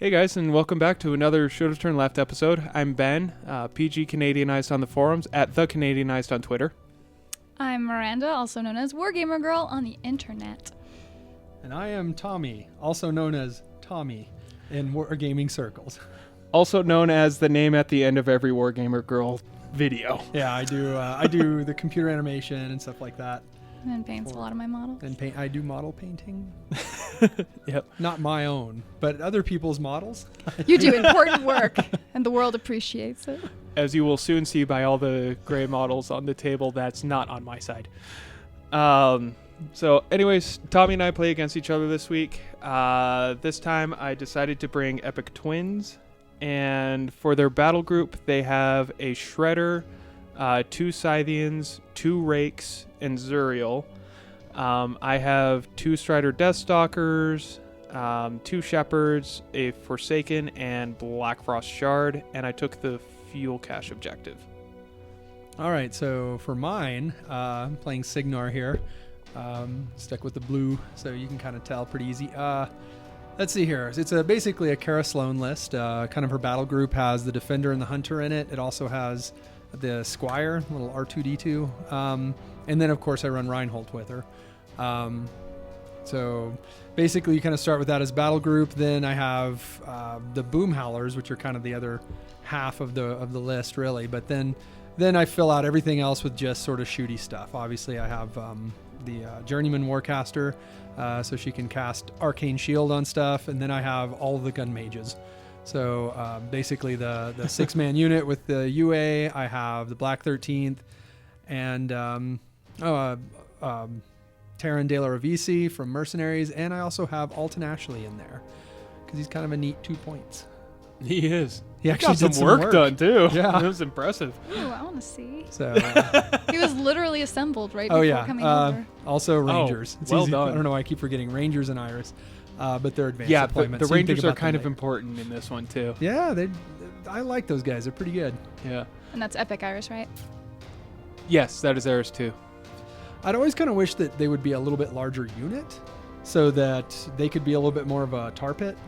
Hey guys, and welcome back to another Should Have Turned Left episode. I'm Ben, PG Canadianized on the forums, at The Canadianized on Twitter. I'm Miranda, also known as WarGamerGirl on the internet. And I am Tommy, also known as Tommy in wargaming circles. Also known as the name at the end of every WarGamerGirl video. Yeah, I do the computer animation and stuff like that. And paints a lot of my models. And I do model painting. Yep. Not my own, but other people's models. You do important work, and the world appreciates it. As you will soon see by all the gray models on the table, that's not on my side. So anyways, Tommy and I play against each other this week. This time I decided to bring Epic Twins, and for their battle group they have a Shredder, 2 Scythians, 2 Rakes, and Zuriel. I have 2 Strider Deathstalkers, 2 Shepherds, a Forsaken, and Blackfrost Shard, and I took the Fuel Cache objective. All right, so for mine, I'm playing Cygnar here. Stuck with the blue, so you can kind of tell pretty easy. Let's see here. It's basically a Kara Sloan list. Kind of her battle group has the Defender and the Hunter in it. It also has the Squire, little R2-D2. And then, of course, I run Reinhold with her. So basically, you kind of start with that as battle group. Then I have the Boom Howlers, which are kind of the other half of the list, really. But then I fill out everything else with just sort of shooty stuff. Obviously, I have the Journeyman Warcaster, so she can cast Arcane Shield on stuff. And then I have all the Gun Mages. So basically, the 6-man unit with the UA. I have the Black 13th and Taran De La Ravisi from Mercenaries, and I also have Alton Ashley in there because he's kind of a neat 2 points. He is. He actually got some work done too. Yeah, it was impressive. Ooh, I want to see. So he was literally assembled right before coming over. Also Rangers. It's well easy. done. I don't know why I keep forgetting Rangers and Iris, but they're advanced Yeah, deployment. the so you Rangers think are about kind them of later. important in this one too. Yeah, I like those guys. They're pretty good. Yeah. And that's Epic Iris, right? Yes, that is theirs too. I'd always kind of wish that they would be a little bit larger unit so that they could be a little bit more of a tar pit,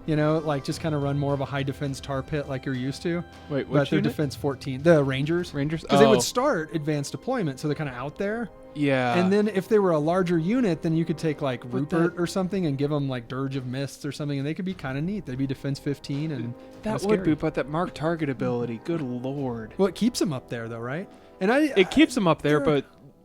like just kind of run more of a high defense tar pit like you're used to. Wait, but which they're unit? defense 14, the Rangers. Rangers? Because they would start advanced deployment, so they're kind of out there. Yeah. And then if they were a larger unit, then you could take like Rupert or something and give them like Dirge of Mists or something, and they could be kind of neat. They'd be defense 15 and that would be, but that mark target ability, good lord. Well, it keeps them up there though, right? And it keeps them up there, but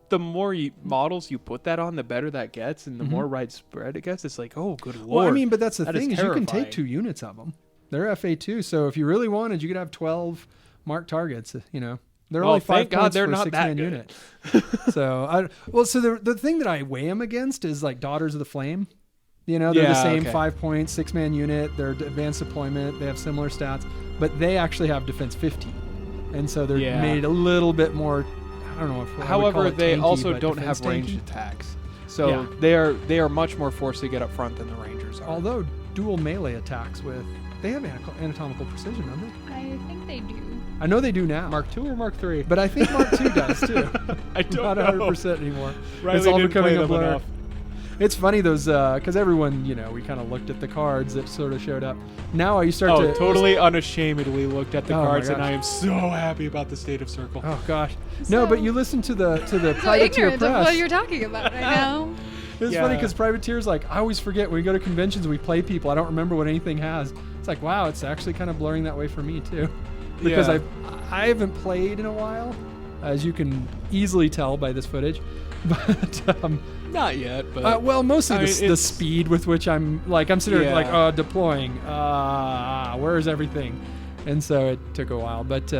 the more models you put that on, the better that gets, and the more widespread it gets. It's like, oh, good lord. Well, I mean, but that's the That thing is is you can take terrifying. 2 units of them. They're FA2, so if you really wanted, you could have 12 marked targets. They're Well, only 5 thank God points they're for a not that 6-man good. unit. So the thing that I weigh them against is like Daughters of the Flame. They're the same 5 points, 6-man unit. They're advanced deployment. They have similar stats, but they actually have defense 15, and so they're made a little bit more. I don't know if. However, they tanky, also but don't defense have ranged tanky. attacks, so they are much more forced to get up front than the Rangers are. Although dual melee attacks they have anatomical precision, don't they? I think they do. I know they do now. Mark II or Mark III? But I think Mark II does too. I don't Not know. 100% anymore. Riley It's all didn't becoming play a them blur. enough. It's funny those because everyone we kind of looked at the cards that sort of showed up. Now you start to totally unashamedly looked at the Oh my cards, and gosh. I am so happy about the state of Circle. Oh gosh, So- no! But you listen to the So privateer ignorant of press. what you're talking about right now. It's funny because privateers I always forget when we go to conventions we play people. I don't remember what anything has. It's like wow, it's actually kind of blurring that way for me too, because Yeah. I haven't played in a while, as you can easily tell by this footage, but. Not yet, but Well, mostly the it's- speed with which I'm sitting there deploying. Where's everything? And so it took a while, but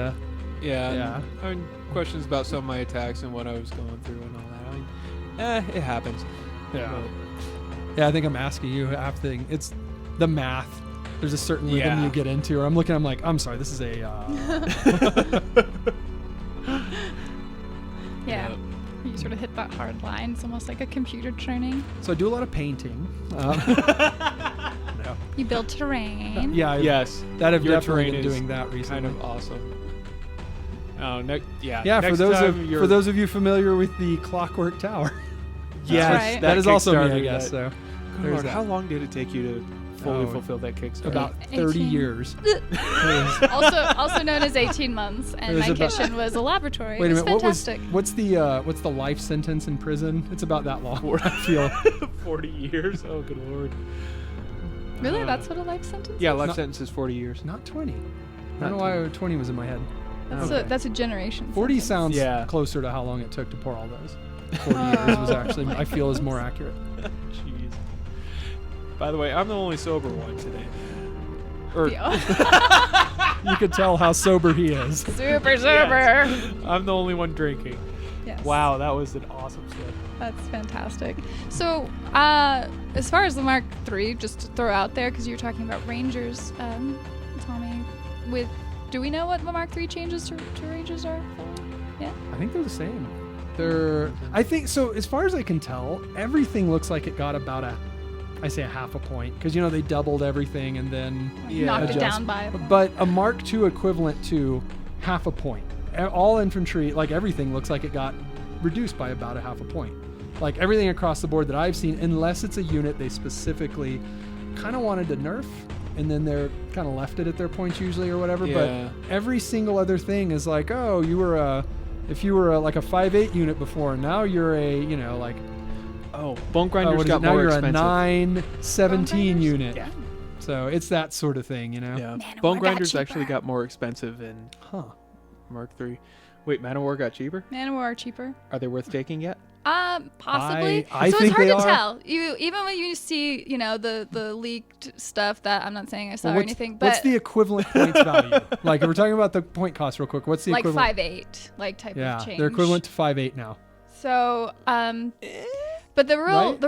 yeah. I mean, questions about some of my attacks and what I was going through and all that. I mean, it happens. yeah, I think I'm asking you after it's the math. There's a certain rhythm Yeah. you get into, or I'm looking. I'm like, I'm sorry, this is a. Yeah. You sort of hit that hard line. It's almost like a computer training. So I do a lot of painting. No. You build terrain. Yeah. Yes. That I've Your definitely terrain been is doing that recently. kind of awesome. Oh, Yeah, next for those time for those of you familiar with the Clockwork Tower. Yes, right. that is also me, I kickstarted guess. that. So Good there's Lord, that. how long did it take you to fully fulfill that Kickstarter. About 30 18. years. also known as 18 months, and my kitchen was a laboratory. Wait a minute, fantastic. what's the life sentence in prison? It's about that long. I feel 40 years. Oh, good lord. Really, that's what a life sentence? Yeah, is? life sentence is 40 years. not 20. I Not don't know why 20 was in my head. That's a generation. 40 sentence. sounds closer to how long it took to pour all those. 40 years was actually, I feel, is more accurate. Jeez. By the way, I'm the only sober one today. Or You could tell how sober he is. Super sober. I'm the only one drinking. Yes. Wow, that was an awesome sip. That's fantastic. So, as far as the Mark III, just to throw out there, because you were talking about Rangers, Tommy, do we know what the Mark III changes to Rangers are for? Yeah. I think they're the same. I think so. As far as I can tell, everything looks like it got about a half a point, because they doubled everything and then Knocked it adjust. down by. But a Mark II equivalent to half a point. All infantry, like everything, looks like it got reduced by about a half a point. Like everything across the board that I've seen, unless it's a unit they specifically kind of wanted to nerf, and then they're kind of left it at their points usually or whatever. Yeah. But every single other thing is like, oh, if you were like a 5.8 unit before, now you're a Bone Grinders got now more you're expensive. a 9/17 unit. Yeah. So it's that sort of thing, Yeah. Man-o-War Bone got Grinders actually cheaper. got more expensive in Mark III. Wait, Man-O-War got cheaper? Man-O-War are cheaper. Are they worth taking yet? Possibly. I so think it's hard they to are. tell. Even when you see, the leaked stuff that I'm not saying I saw or anything, but what's the equivalent points value? Like, if we're talking about the point cost real quick, what's the like equivalent? 5.8, type Yeah, of change. they're equivalent to 5.8 now. So, but the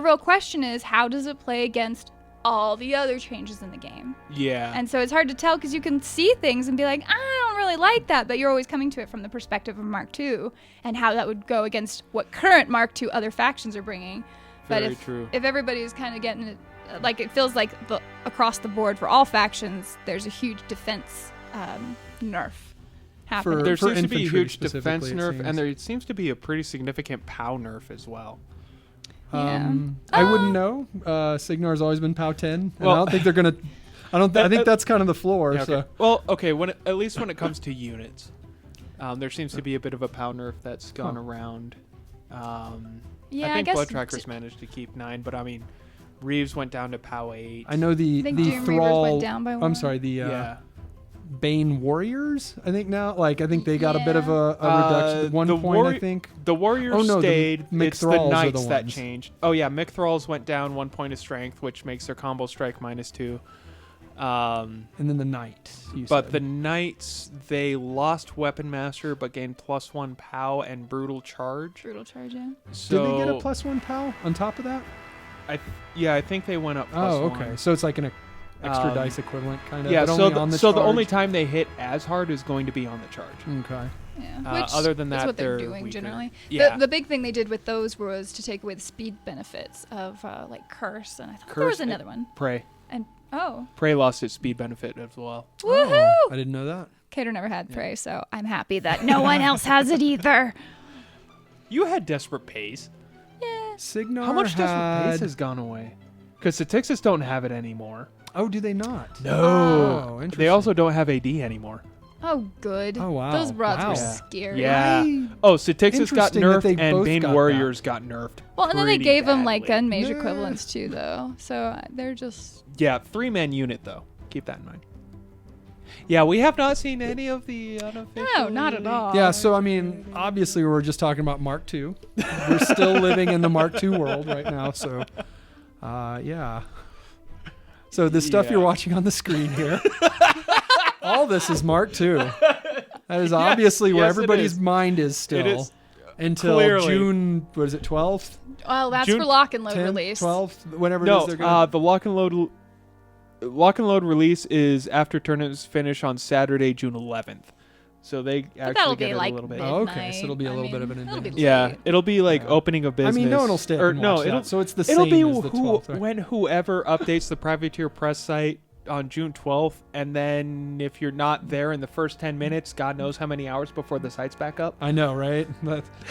real question is, how does it play against all the other changes in the game? Yeah. And so it's hard to tell, because you can see things and be like, I don't really like that, but you're always coming to it from the perspective of Mark II and how that would go against what current Mark II other factions are bringing. Very but true. if everybody's kind of getting it, like it feels like across the board for all factions, there's a huge defense nerf happening. There For seems to be a infantry huge defense specifically, it nerf, seems. and there seems to be a pretty significant POW nerf as well. Yeah. I wouldn't know. Cygnar's always been POW 10, and Well- I don't think they're gonna. I think that's kind of the floor. Yeah, okay. So Well, okay. At least when it comes to units, there seems to be a bit of a POW nerf that's gone around. Yeah, I I think guess Blood Trackers managed to keep 9, but I mean, Reeves went down to POW 8. I know the think Doom Reavers Thrall. went down by I'm one. sorry, the Yeah. Bane Warriors. I think now, I think they got a bit of a reduction. At one the point, I warri- think. The Warriors Oh, no, the stayed. It's the McThralls are Knights the that ones. changed. Oh yeah, McThralls went down 1 point of strength, which makes their combo strike -2. And then the Knight. But the Knights, they lost Weapon Master, but gained +1 POW and Brutal Charge. Brutal charge, yeah. So did they get a +1 POW on top of that? I think they went up +1. Oh, okay. So it's like an extra dice equivalent kind of. Yeah, but so only on the the charge? only time they hit as hard is going to be on the charge. Okay. Yeah. Which other than is that, what they're they're doing weaker. generally. Yeah. The big thing they did with those was to take away the speed benefits of like Curse, and I thought there Curse was another one. Prey. And Prey lost its speed benefit as well. woohoo! Oh, I didn't know that. Cater never had Prey, so I'm happy that no one else has it either. You had Desperate Pace. Yeah. Cygnar How much Desperate Pace had... has gone away? Because the Texas don't have it anymore. Oh, do they not? No. Oh, interesting. They also don't have AD anymore. Oh, good. Oh, wow. Those rods Wow. were Yeah. scary. Yeah. Right. Oh, so Texas got Interesting that nerfed they and both Bane got Warriors got nerfed. Well, and then they pretty gave them like badly. gun mage Yeah. equivalents too, though. So they're just. Yeah, 3-man unit though. Keep that in mind. Yeah, we have not seen any of the unofficial. No, not at all. Yeah, so I mean, obviously we're just talking about Mark II. We're still living in the Mark II world right now, so yeah. So the stuff you're Yeah. watching on the screen here, all this is Mark II. That is obviously where yes, it everybody's is. mind is still. It is until clearly. June, what is it, 12th? Well, that's June for lock and load 10th, release. 12th? Whenever it is No, they're going to... the lock and load release is after tournaments finish on Saturday, June 11th. So they But actually that'll get be it like a little bit. Oh, okay, so midnight. it'll be a I little bit of mean, an it'll be advance. Yeah, late. it'll be like Yeah. opening of business. I mean, no one will stay up or and no, watch it'll that, so it's the it'll same be as the 12th, right? when whoever updates the privateer press site on June 12th, and then if you're not there in the first 10 minutes, God knows how many hours before the site's back up. I know, right?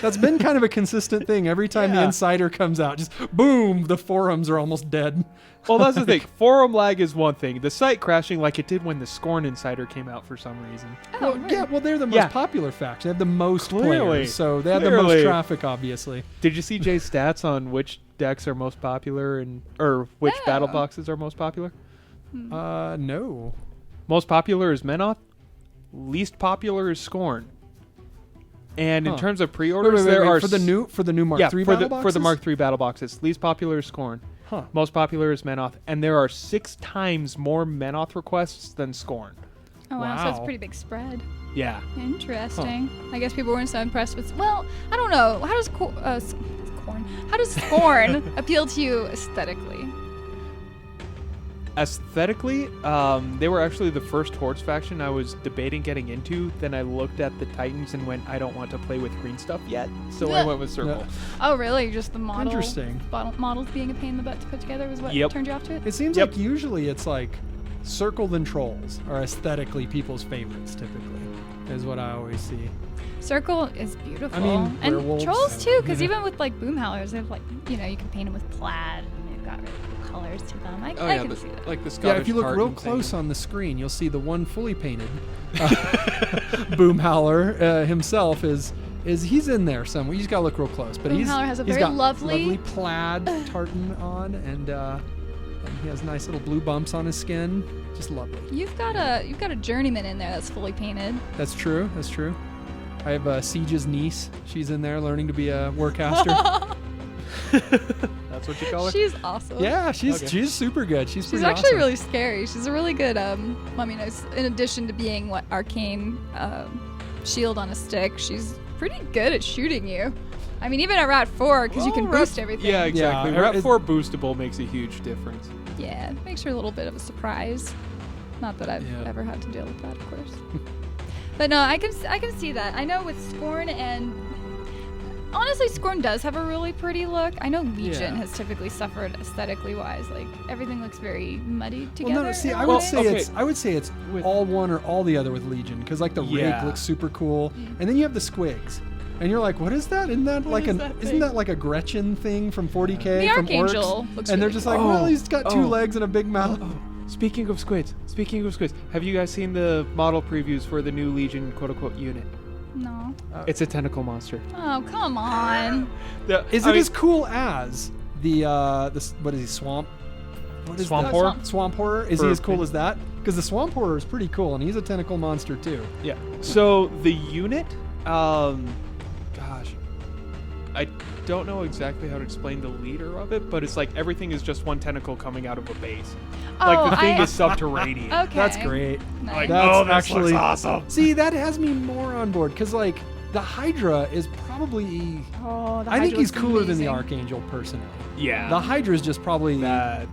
That's been kind of a consistent thing. Every time the Yeah. Insider comes out, just boom, the forums are almost dead. Well, that's the thing. Forum lag is one thing. The site crashing like it did when the Scorn Insider came out for some reason. Oh, Well, yeah, well, they're the most Yeah. popular faction. They have the most Clearly. players, so they have the most Clearly. traffic, obviously. Did you see Jay's stats on which decks are most popular or which No. battle boxes are most popular? No. Most popular is Menoth. Least popular is Scorn. And in Huh. terms of pre-orders, there are for the new Mark yeah, III for battle the boxes? Mark III battle boxes. Least popular is Scorn. Huh. Most popular is Menoth, and there are 6 times more Menoth requests than Scorn. Oh wow, so it's a Wow. pretty big spread. Yeah. Interesting. I guess people weren't so impressed with. Well, I don't know. How does How does Scorn appeal to you aesthetically? Aesthetically, they were actually the first Hordes faction I was debating getting into. Then I looked at the Titans and went, I don't want to play with green stuff yet. So I Yeah. went with Circle. Yeah. Oh, really? Just the model. Interesting. Models being a pain in the butt to put together was what Yep. turned you off to it. It seems Yep. like usually it's like Circle and Trolls are aesthetically people's favorites, typically, is what I always see. Circle is beautiful. I mean, and werewolves, trolls too, because you know. even with like boom howlers, they have like you can paint them with plaid, and they've got really cool colors to them. I can see that. like the Yeah, Scottish if you look real tartan thing. close on the screen, you'll see the one fully painted Boom Howler himself is he's in there somewhere. You just gotta look real close. But Boom he's Howler has a he's very got lovely- plaid tartan on, and he has nice little blue bumps on his skin. Just lovely. You've got a journeyman in there that's fully painted. That's true. That's true. I have Siege's niece. She's in there learning to be a warcaster. That's what you call her? She's awesome. Yeah, she's Okay. super good. She's She's pretty actually awesome. really scary. She's a really good, in addition to being arcane shield on a stick, she's pretty good at shooting you. I mean, even at Rat 4, because you can boost everything. Yeah, exactly. Yeah, Rat it- 4 boostable makes a huge difference. Yeah, it makes her a little bit of a surprise. Not that I've Yeah. ever had to deal with that, of course. But no, I can see that. I know with Scorn and honestly, Scorn does have a really pretty look. I know Legion Yeah. has typically suffered aesthetically wise. Like everything looks very muddy together. Well, no, see, in a I would way. say okay. I would say it's With- all one or all the other with Legion, because like the Yeah. rig looks super cool, Mm. and then you have the squigs, and you're like, what is that? Isn't that like is that isn't thing? that like a Gretchen thing from 40K The from Archangel Orcs? looks And they're really just cool. like, well, Oh. he's got 2 Oh. legs and a big mouth. Speaking of squids, have you guys seen the model previews for the new Legion quote-unquote unit? No. It's a tentacle monster. Oh, come on. Is it as cool as the what is he, Swamp? What is Swamp that? Horror? Swamp Horror? Is he For- as cool as that? Because the Swamp Horror is pretty cool, and he's a tentacle monster too. Yeah. So the unit, gosh, I don't know exactly how to explain the leader of it, but it's like everything is just one tentacle coming out of a base. Like the thing is subterranean. Okay. That's great. Nice. Like, That's oh, this actually looks awesome. See, that has me more on board because like the Hydra is probably. Oh, the I think Hydra he's looks cooler than the amazing. Archangel personally. Yeah. The Hydra is just probably that.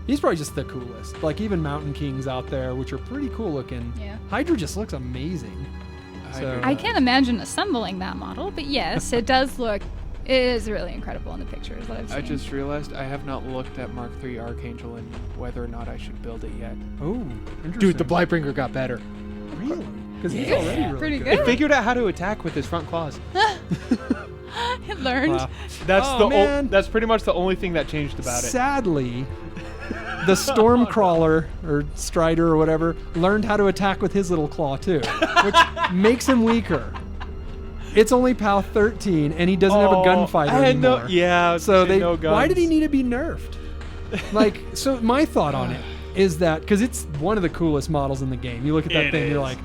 he's probably just the coolest. Like even Mountain Kings out there, which are pretty cool looking. Yeah. Hydra just looks amazing. So- I can't imagine assembling that model, but yes, it does look. It is really incredible in the pictures that I've seen. I just realized I have not looked at Mark III Archangel and whether or not I should build it yet. Oh, interesting. Dude, the Blightbringer got better. Really? Because he's Yeah. already really Pretty good. good. Figured out how to attack with his front claws. It learned. Wow. That's Oh, man. that's pretty much the only thing that changed about it. Sadly, the Stormcrawler or Strider or whatever learned how to attack with his little claw too, which makes him weaker. It's only PAL 13, and he doesn't have a gunfighter I had anymore. so So no guns. why did he need to be nerfed? Like, so my thought on it is that because it's one of the coolest models in the game. You look at that It thing, you're is. like,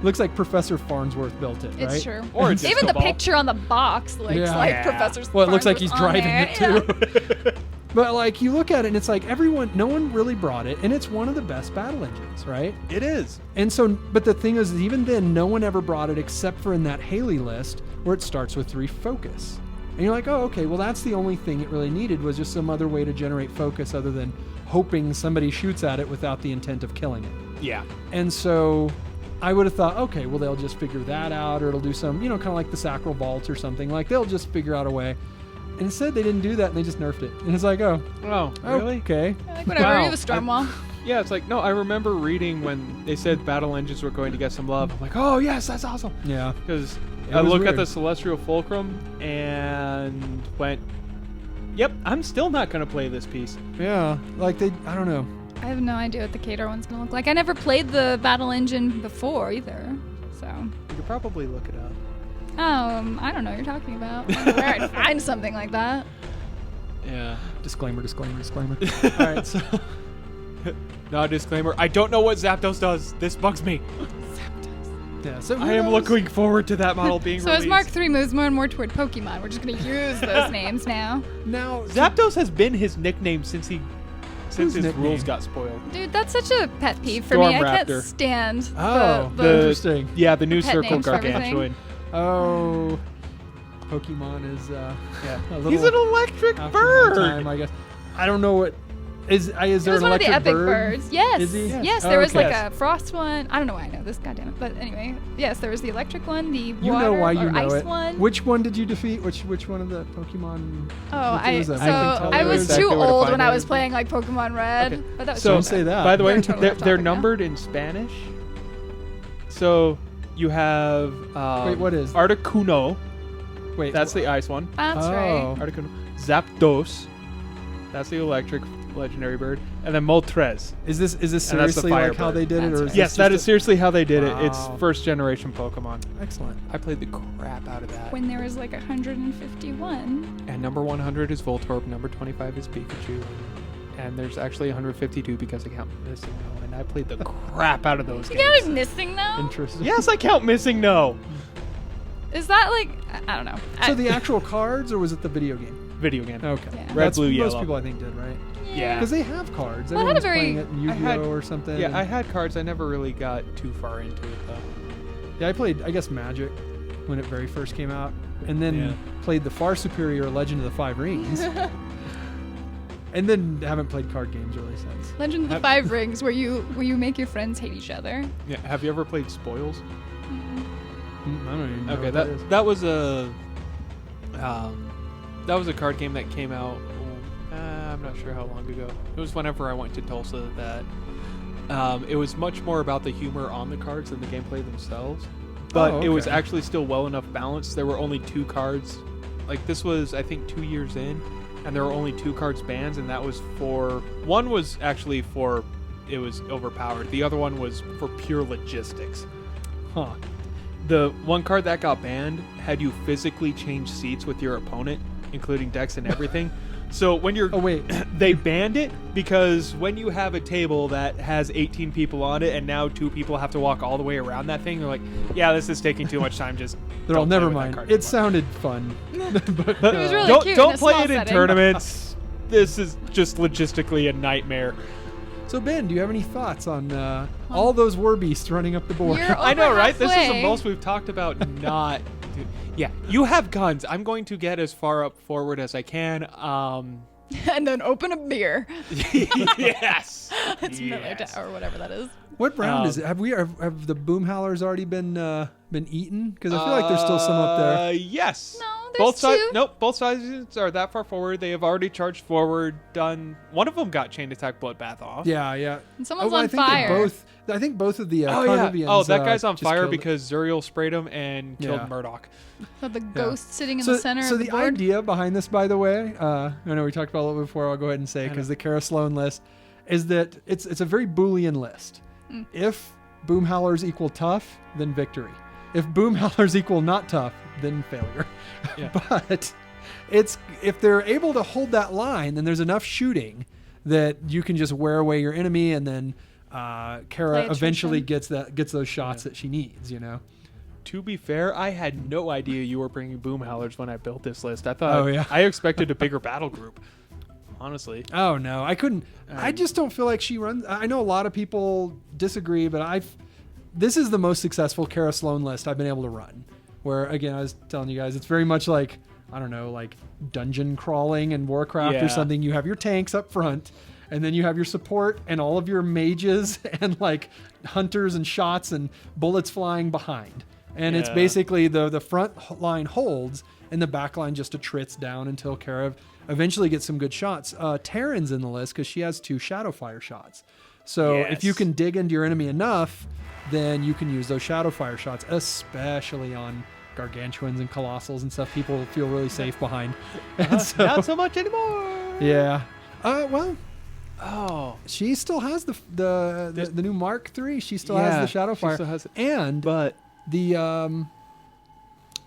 looks like Professor Farnsworth built it, It's right? true. Or a Even disco the ball. picture on the box looks Yeah. like Yeah. Professor. Well, it looks like Farnsworth's he's on driving there. it too. But like you look at it and it's like no one really brought it, and it's one of the best battle engines, right? It is. And so, but the thing is, even then, no one ever brought it except for in that Haley list where it starts with 3 focus. And you're like, oh, okay, well that's the only thing it really needed was just some other way to generate focus other than hoping somebody shoots at it without the intent of killing it. Yeah. And so I would have thought, okay, well they'll just figure that out, or it'll do some, kind of like the Sacral Vault or something. Like they'll just figure out a way. Instead, they didn't do that, and they just nerfed it. And it's like, oh, Oh, really? okay. Like, whatever, Wow. you have a storm wall. Yeah, it's like, no, I remember reading when they said battle engines were going to get some love. I'm like, oh, yes, that's awesome. Yeah. Because It I was look at weird. the Celestial Fulcrum and went, yep, I'm still not going to play this piece. Yeah. Like I don't know. I have no idea what the Kadar one's gonna look like. I never played the battle engine before either, so. You could probably look it up. I don't know what you're talking about. I don't know where I'd find something like that. Yeah. Disclaimer. All right, so... no, disclaimer. I don't know what Zapdos does. This bugs me. Yeah. So I am looking forward to that model being So released. as Mark III moves more and more toward Pokemon, we're just gonna use those names now. now. Zapdos has been his nickname since his nickname? rules got spoiled. Dude, that's such a pet peeve for me. I can't Stormraptor. stand Oh, the interesting. Yeah, the new pet Circle names for everything. Gargantuan. Oh, Pokemon is Yeah. a little He's an electric after my bird. time, I guess. I don't know what is there It was an one of electric the epic bird? birds. Yes. Is he? Yes, Oh, there was okay. like a frost one. I don't know why I know this, goddammit. But anyway, yes, there was the electric one, the You water know why you or know ice it. one. Which one did you defeat? Which one of the Pokemon? Oh, which I was that? so I can tell I you was exactly too where to old find when I it. was playing like Pokemon Red. Okay. But that was So Don't say that. By the way, We're totally they're off topic now. numbered in Spanish. So you have Wait, what is? Articuno. Wait, That's the ice one. That's Oh. right. Articuno. Zapdos. That's the electric legendary bird. And then Moltres. Is this And that's the seriously like how Firebird. they did it, That's or right. is Yes, this that just is seriously how they did it. It's Wow. first generation Pokemon. excellent? I played the crap out of that. When there was like 151. And number 100 is Voltorb, number 25 is Pikachu, and there's actually 152 because I count Missing No, and I played the crap out of those You games. got it missing now? Interesting. Yes, I count Missing No. Is that like I don't know. So the actual cards, or was it the video game? Video game. Okay. Yeah. Red, That's blue, most yellow. people I think did, right? Yeah. Because they have cards. Well, it had a Everyone's very- playing it in I had- Yu-Gi-Oh or something. Yeah, I had cards. I never really got too far into it though. Yeah, I played, I guess, Magic when it very first came out, and then Yeah. played the far superior Legend of the Five Rings, and then haven't played card games really since. Legend of the Five Rings, where you make your friends hate each other. Yeah. Have you ever played Spoils? I don't even know Okay, what that is. that was a card game that came out. I'm not sure how long ago. It was whenever I went to Tulsa. That it was much more about the humor on the cards than the gameplay themselves. But Oh, it was okay. actually still well enough balanced. There were only 2 cards. Like this was, I think, 2 years in, and there were only 2 cards banned, and that was for one was actually for it was overpowered. The other one was for pure logistics. Huh. The one card that got banned had you physically change seats with your opponent, including decks and everything. So when you're Oh wait. they banned it because when you have a table that has 18 people on it and now 2 people have to walk all the way around that thing, they're like, yeah, this is taking too much time. Just They're all don't play never with that mind. card It anymore." sounded fun. But, It was really don't cute don't in a play small it in setting. tournaments. This is just logistically a nightmare. So Ben, do you have any thoughts on all those Warbeasts running up the board? You're I know, over right? This is the halfway. most we've talked about not. Dude, yeah, you have guns. I'm going to get as far up forward as I can. And then open a beer. Yes. It's Miller or whatever that is. What round is it? Have the boom howlers already been eaten? Because I feel like there's still some up there. Yes. No, there's Both sides. two. Nope. Both sides are that far forward. They have already charged forward. Done. One of them got chain attack bloodbath off. Yeah, yeah. And someone's well, on I think fire. I think both of the Oh yeah. Carnivians, Oh, that guy's on just fire killed it. because Zuriel sprayed him and killed Yeah. Murdoch. So the ghost sitting in the center So of the the board. idea behind this, by the way, I know we talked about it a little before. I'll go ahead and say because the Kara Sloan list is that it's a very Boolean list. If boom howlers equal tough, then victory. If boom howlers equal not tough, then failure. Yeah. But it's if they're able to hold that line, then there's enough shooting that you can just wear away your enemy, and then Kara Play eventually attrition. gets those shots that she needs. You know. To be fair, I had no idea you were bringing boom howlers when I built this list. I thought Oh, yeah. I expected a bigger battle group. Honestly. Oh no, I couldn't. I just don't feel like she runs. I know a lot of people disagree, but this is the most successful Kara Sloan list I've been able to run. Where again, I was telling you guys, it's very much like I don't know, like dungeon crawling in Warcraft Yeah. or something. You have your tanks up front, and then you have your support and all of your mages and like hunters and shots and bullets flying behind. And it's Yeah. basically the front line holds and the back line just attrits down until Kara eventually gets some good shots. Terran's in the list because she has 2 Shadowfire shots. So if you Yes. can dig into your enemy enough, then you can use those shadow fire shots, especially on gargantuans and colossals and stuff. People feel really safe behind. And so, Not so much anymore. yeah. Well, Oh. she still has the new Mark III. She still has Yeah, the shadow she fire, still has it. and But the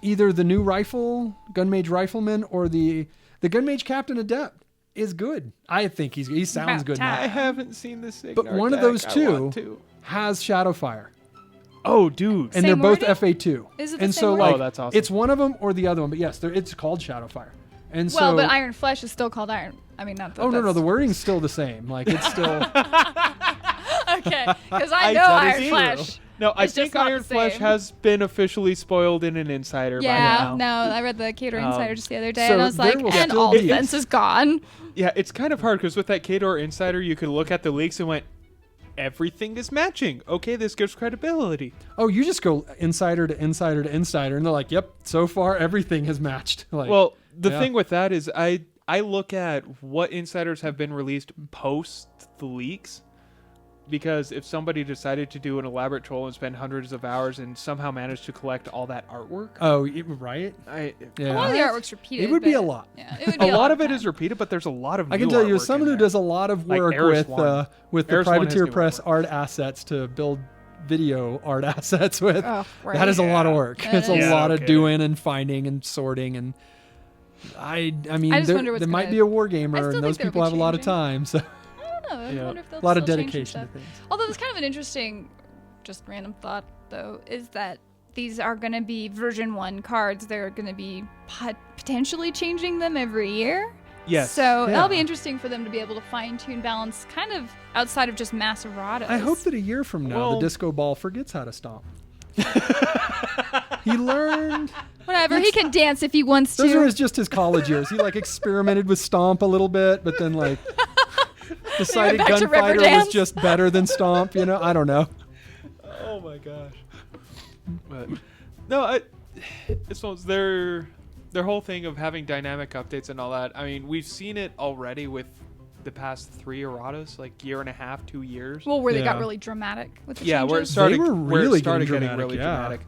either the new gunmage rifleman or the gunmage captain adept is good. I think he sounds good now. I haven't seen the Cygnar But one of deck. those I two want to. has shadow fire, Oh, dude. and Same they're both wording? FA2. Is it the and same so wording? like Oh, that's awesome. it's one of them or the other one. But yes, it's called shadow fire. And Well, so but Iron Flesh is still called Iron. I mean, not that. oh no, that's- the wording's still the same. Like it's still Okay, because I know that Iron is Flesh. true. No, I It's just think not Iron the Flesh same. has been officially spoiled in an insider by Yeah, now. no, I read the Cater Insider just the other day, so and I was there like, will and still all be- defense is gone. Yeah, it's kind of hard because with that Cater Insider, you could look at the leaks and went, everything is matching. Okay, this gives credibility. oh you just go insider to insider to insider, and they're like, yep, so far everything has matched. Like, Well, the yeah. thing with that is I look at what insiders have been released post the leaks, because if somebody decided to do an elaborate troll and spend hundreds of hours and somehow managed to collect all that artwork, right, A lot of the yeah. artwork's repeated. It would be but- a lot. Yeah, it would a be lot of it time. is repeated, but there's a lot of I can new tell you, artwork as someone in who there. does a lot of Like work Eris with One. the Eris One has Privateer new Press artwork. art assets to build video art assets with, Oh, right. that is a lot of work. That It's a is. lot Yeah, of okay. doing and finding and sorting, and I mean, I just there, wonder what's there might gonna- be a I wargamer, still and those think they'll people be have a lot of changing. time, so I don't know. I Yeah. wonder if they'll a lot of still change some dedication to stuff. things. Although there's kind of an interesting, just random thought though, is that these are going to be version 1 cards. They're going to be potentially changing them every year. Yes. So Yeah. that'll be interesting for them to be able to fine tune balance, kind of outside of just mass erratas. I hope that a year from now, the Well- disco ball forgets how to stomp. He learned. Whatever, he can dance if he wants Those to. are just his college years. He like experimented with stomp a little bit, but then like decided back to river gunfighter was dance. just better than stomp. You know, I don't know. Oh my gosh. But no, it's their whole thing of having dynamic updates and all that. I mean, we've seen it already with the past 3 erratas, like year and a half, 2 years. Well, where they got Yeah. really dramatic with the Yeah, changes. where it started, were where it really started getting getting really dramatic, yeah. dramatic.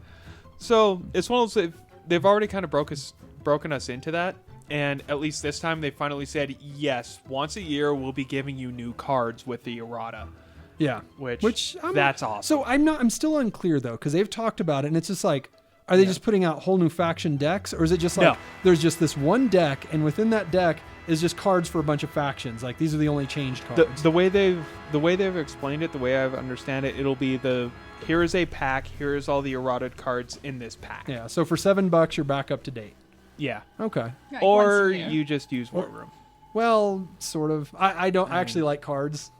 So it's one of those, they've already kind of broken us into that, and at least this time they finally said, yes, once a year we'll be giving you new cards with the errata. Yeah, Which that's awesome. So I'm still unclear though, because they've talked about it, and it's just like, are they just putting out whole new faction decks, or is it just like No. there's just this one deck, and within that deck is just cards for a bunch of factions? Like these are the only changed cards. The way they've explained it, the way I understand it, it'll be here is a pack, here is all the errata cards in this pack. Yeah. So for $7, you're back up to date. Yeah. Okay. Like Or once a year. you just use War Room. Well, sort of. I don't actually like cards.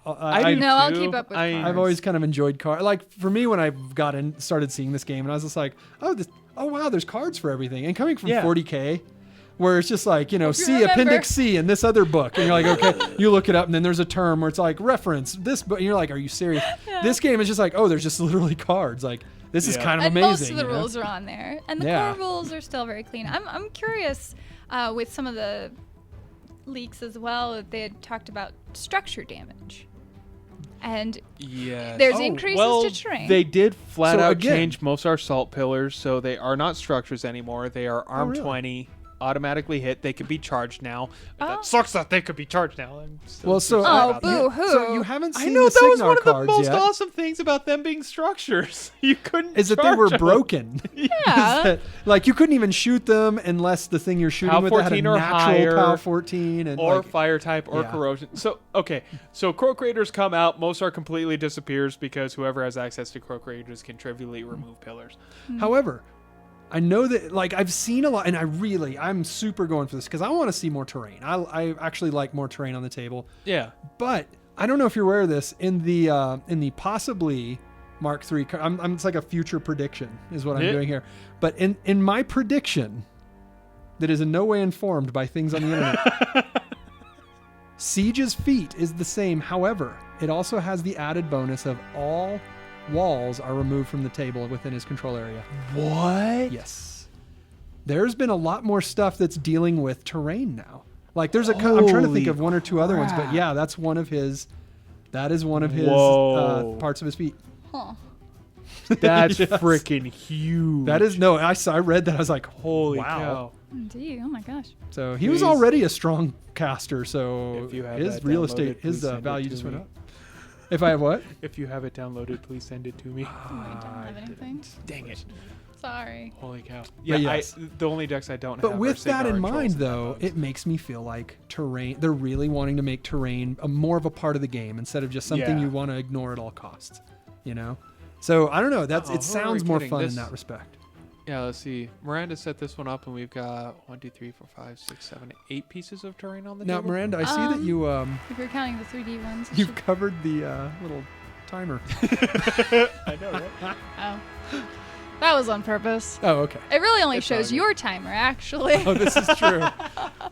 I do No, I'll too. keep up with I- cards. I've always kind of enjoyed cards. Like for me, when I started seeing this game, and I was just like, oh wow, there's cards for everything. And coming from Yeah. 40K, where it's just like, you see remember. Appendix C in this other book, and you're like, okay, you look it up, and then there's a term where it's like reference this book, and you're like, are you serious? This game is just like, oh, there's just literally cards. Like this is Yeah. kind of And amazing. most of the you know? rules are on there, and the Yeah. core rules are still very clean. I'm curious with some of the leaks as well that they had talked about structure damage, and Yes. there's increases well, to terrain. They did flat So out again- change most our salt pillars, so they are not structures anymore. They are arm really? 20, automatically hit. They could be charged now. Oh. That sucks that they could be charged now. I'm still Well, so sad Oh, about that. boo-hoo. So you haven't I seen know the that was Cygnar one of the cards most yet. awesome things about them being structures. You couldn't. Is that they charge were them. broken? yeah. Like you couldn't even shoot them unless the thing you're shooting POW with had a 14 or natural higher, POW 14 and Or like, fire type or Yeah. corrosion. So so croak raiders come out. Most are completely disappears because whoever has access to croak raiders can trivially remove pillars. However, I know that like I've seen a lot, and I'm super going for this because I want to see more terrain. I actually like more terrain on the table, Yeah. but I don't know if you're aware of this in the possibly Mark III. It's like a future prediction is what I'm Yeah. doing here, but in my prediction that is in no way informed by things on the internet. Siege's feat is the same. However, it also has the added bonus of all walls are removed from the table within his control area. What? Yes. There's been a lot more stuff that's dealing with terrain now. Like there's I'm trying to think of one or two other ones, but crap. yeah, that's one of his That is one of his Whoa. parts of his feet. Huh. That's Yes. freaking huge. That is no. I read that. I was like, holy wow. cow. Indeed. Oh my gosh. So he was Please. already a strong caster. So If you have his that real downloaded, estate, please his send it value to just went me. up. If I have what? If you have it downloaded, please send it to me. I don't have anything. Dang it. Sorry. Holy cow. But Yeah, yes. the only decks I don't have But are with that Cygnar in and mind, Trolls and though, Modes. it makes me feel like terrain. They're really wanting to make terrain more of a part of the game instead of just something Yeah. you want to ignore at all costs. You know. So I don't know. That's Oh, it. who are Sounds we more kidding? fun This- in that respect. Yeah, let's see. Miranda set this one up, and we've got 1, 2, 3, 4, 5, 6, 7, 8 pieces of terrain on the Now, table. Miranda, I see that you If you're counting the 3D ones. it you've should- covered the little timer. I know, right? Oh. That was on purpose. Oh, okay. It really only It's all shows good. your timer, actually. Oh, this is true.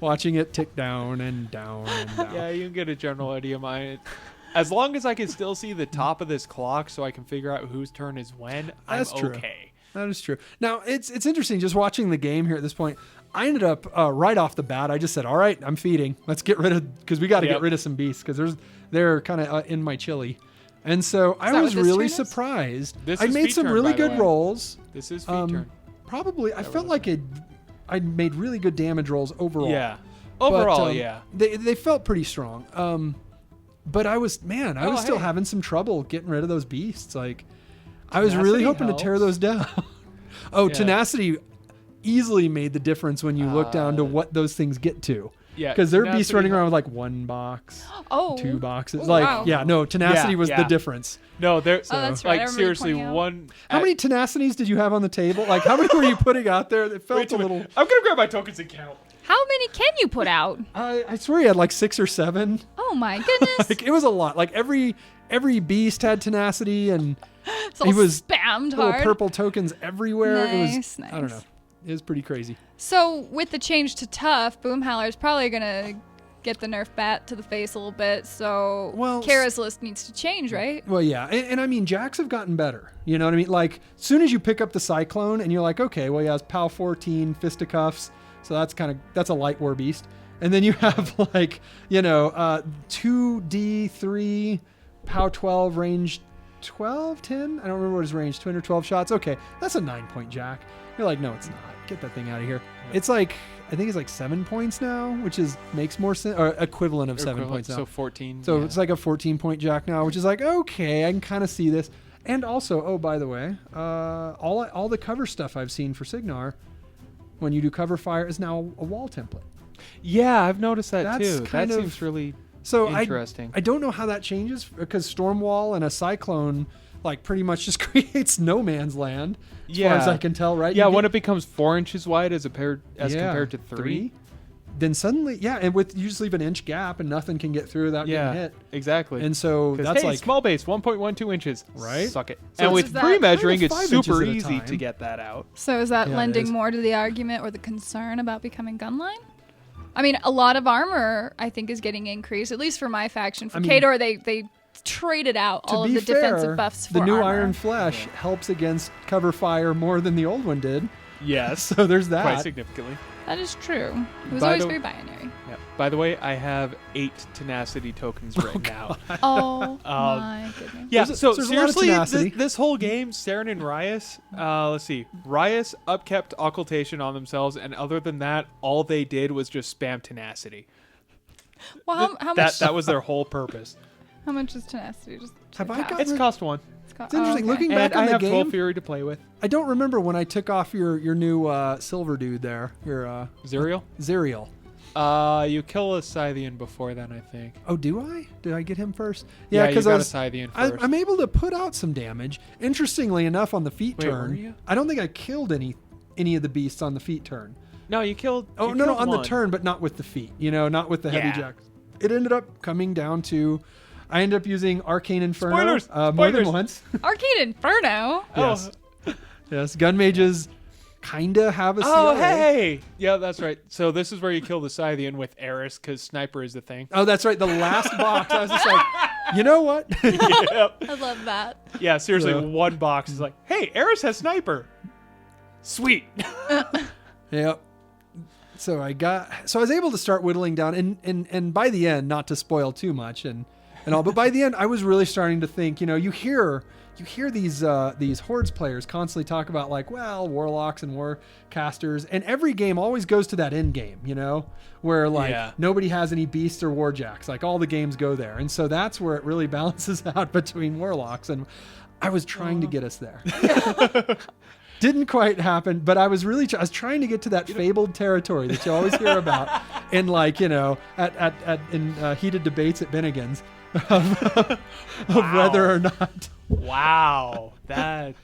Watching it tick down and down and down. Yeah, you can get a general idea of mine. As long as I can still see the top of this clock so I can figure out whose turn is when, That's I'm true. okay. That is true. Now, it's interesting just watching the game here at this point. I ended up right off the bat, I just said, all right, I'm feeding. Let's get rid of, because we got to Yep. get rid of some beasts because they're kind of in my chili. And so I that was what this really turn is? surprised. This I is made feed some turn, really by the good way. rolls. This is feed turn. Probably, I That felt was like I made really good damage rolls overall. Yeah. But, Overall, yeah. They felt pretty strong. But I was still hey. having some trouble getting rid of those beasts. Like, I was really Tenacity hoping to tear helps. those down. Oh, Yeah. tenacity easily made the difference when you look down to what those things get to. Yeah. Because there are beasts tenacity running around with like 1 box, Oh. 2 boxes. Oh, Like, wow. yeah, no, tenacity Yeah, was yeah. the difference. No, there. Oh, that's right. I Like remember you seriously, pointing out. one. How many tenacities did you have on the table? Like, how many were you putting out there? It felt a little. I'm gonna grab my tokens and count. How many can you put out? I swear you had like 6 or 7. Oh my goodness. Like, it was a lot. Like every beast had tenacity, and It's all he was spammed little hard. purple tokens everywhere. It was Nice, I don't nice. know. It was pretty crazy. So with the change to tough, Boomhowler is probably gonna get the nerf bat to the face a little bit. So Well, Kara's list needs to change, right? Well, yeah, and I mean, jacks have gotten better. You know what I mean? Like, as soon as you pick up the Cyclone and you're like, okay, well, he has POW 14, Fisticuffs, so that's a light war beast. And then you have like, 2D3, POW 12, range 12, 10? I don't remember what his range, 212 shots. Okay, that's a 9-point jack. You're like, no, it's not. Get that thing out of here. It's like, I think it's like 7 points now, which makes more sense, or equivalent of 7 points now. So 14. So yeah. it's like a 14-point jack now, which is like, okay, I can kind of see this. And also, oh, by the way, all the cover stuff I've seen for Cygnar, when you do cover fire, is now a wall template. Yeah, I've noticed that That's too. kind That of- seems really So interesting. I don't know how that changes because Stormwall and a Cyclone like pretty much just creates no man's land, as far as I can tell, right? Yeah, You when get- it becomes 4 inches wide as compared to 3. then suddenly, yeah, and you just leave an inch gap and nothing can get through without Yeah, getting hit. exactly. And so 'Cause, that's hey, like small base, 1.12 inches. Right? Suck it. So and it's- with Is that pre-measuring, kind of it's 5 inches super at a easy time. to get that out. So is that Yeah, it lending is. more to the argument or the concern about becoming gunline? I mean, a lot of armor, I think, is getting increased, at least for my faction. For I mean- Khador, they traded out to all be of the fair, defensive buffs for the new armor. Iron Flesh helps against cover fire more than the old one did. Yes, So there's that. quite significantly. That is true. It was By always the- very binary. Yeah. By the way, I have 8 tenacity tokens right now. Oh my goodness. Yeah, There's a- so there's a lot of seriously, tenacity. this whole game, Saeryn and Rhyas, let's see, Rhyas upkept occultation on themselves, and other than that, all they did was just spam tenacity. Well, how much? That was their whole purpose. How much is tenacity? Just Have I half? got- It's cost 1, It's interesting. okay. Looking and back on I the have 12 game, Fury to play with. I don't remember when I took off your new silver dude there, your Zerial? Zerial. You kill a Scythian before then, I think. Oh, do I? Did I get him first? Yeah, you because got a Scythian first. I'm able to put out some damage. Interestingly enough, on the feet Wait, turn, were you? I don't think I killed any of the beasts on the feet turn. No, you killed. Oh you no, killed on the one. turn, but not with the feet. Not with the heavy Yeah. jacks. It ended up coming down to, I ended up using Arcane Inferno Spoilers! more than Spoilers! once. Arcade Inferno. Yes. Oh, Yes, gun mages kinda have a oh, CRA. hey! Yeah, that's right. So this is where you kill the Scythian with Eris, because Sniper is the thing. Oh, that's right. The last box, I was just like, you know what? Yep. I love that. Yeah, seriously, Yeah. one box is like, hey, Eris has Sniper. Sweet. Yep. So I was able to start whittling down, and by the end, not to spoil too much, and and all. But by the end, I was really starting to think, you hear these Hordes players constantly talk about like, well, warlocks and warcasters, and every game always goes to that end game, where like nobody has any beasts or warjacks. Like all the games go there, and so that's where it really balances out between warlocks. And I was trying to get us there. Didn't quite happen, but I was really I was trying to get to that fabled territory that you always hear about in like in heated debates at Bennigan's of whether or not. Wow, that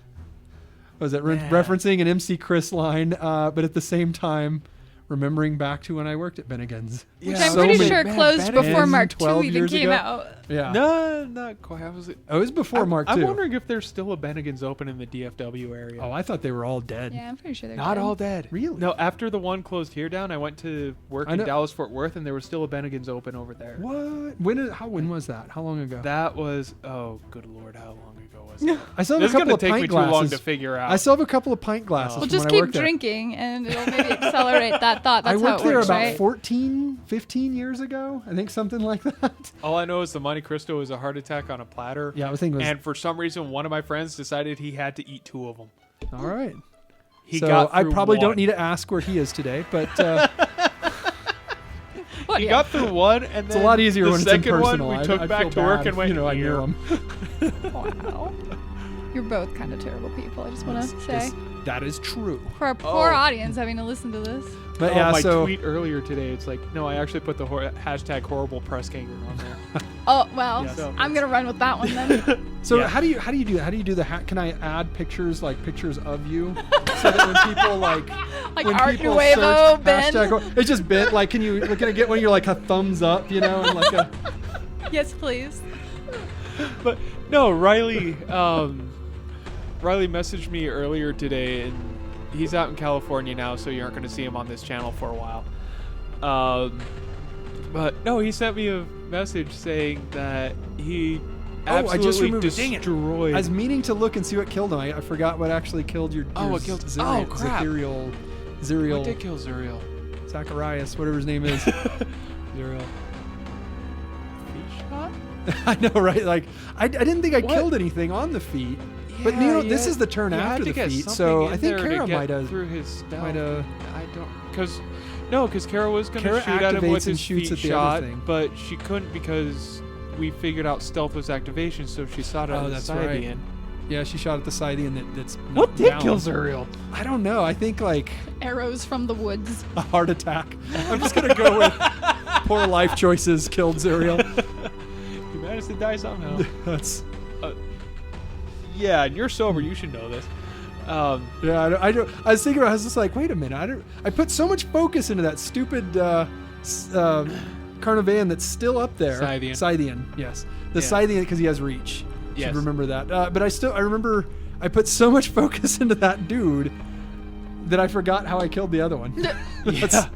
was it referencing an MC Chris line, but at the same time remembering back to when I worked at Bennigan's. Which I'm pretty sure closed before Mark II even came out. Yeah. No, not quite. How was it? Oh, it was before Mark II. I'm wondering if there's still a Bennigan's open in the DFW area. Oh, I thought they were all dead. Yeah, I'm pretty sure they're not all dead. Really? No, after the one closed here down, I went to work in Dallas, Fort Worth, and there was still a Bennigan's open over there. What? When was that? How long ago? That was, oh, good Lord, how long ago was it? I still have a couple of pint glasses. This is going to take me too long to figure out. I still have a couple of pint glasses. Well, just keep drinking, and it'll maybe accelerate that thought. That's how it works, I worked there about right? 14, 15 years ago. I think something like that. All I know is the Monte Cristo was a heart attack on a platter. Yeah, I was thinking. And for some reason, one of my friends decided he had to eat 2 of them. All right. He got through I probably one. don't need to ask where he is today, but he got through one, and then it's a lot easier when it's impersonal. One we took back to work and went. I knew him. Wow. You're both kind of terrible people. I just want to say. That is true. For our poor audience having to listen to this. But my tweet earlier today, it's like, no, I actually put the hashtag horrible press ganger on there. Oh, well, I'm going to run with that one then. So how do you do that? How do you do the can I add pictures of you so that when people like when Art people Nuevo, search Ben. hashtag, it's just Ben, like can I get one of your like a thumbs up, and like a Yes, please. But no, Riley messaged me earlier today, and he's out in California now, so you aren't going to see him on this channel for a while. But no, he sent me a message saying that he absolutely destroyed. I was meaning to look and see what killed him. I forgot what actually killed your what killed Zuriel. Oh, crap. Zuriel. What did kill Zuriel? Zacharias, whatever his name is. Zuriel. Feet shot? I know, right? Like, I didn't think I killed anything on the feet. Yeah, but this is the turn after the feet, so I think Kara might have through his stealth. I don't, because Kara was going to shoot at him with his feet shot, but she couldn't because we figured out stealth was activation, so she shot at the Scythian. Right. Yeah, she shot at the Scythian that's what did down. Kill Zuriel? I don't know. I think like arrows from the woods. A heart attack. I'm just gonna go with poor life choices killed Zuriel. You managed to die somehow. That's. Yeah, and you're sober. You should know this. Yeah, I was thinking about. I was just like, wait a minute. I put so much focus into that stupid Carnivan that's still up there. Scythian. Yes, the Scythian because he has reach. Yes. Should remember that. But I remember I put so much focus into that dude that I forgot how I killed the other one. Yeah.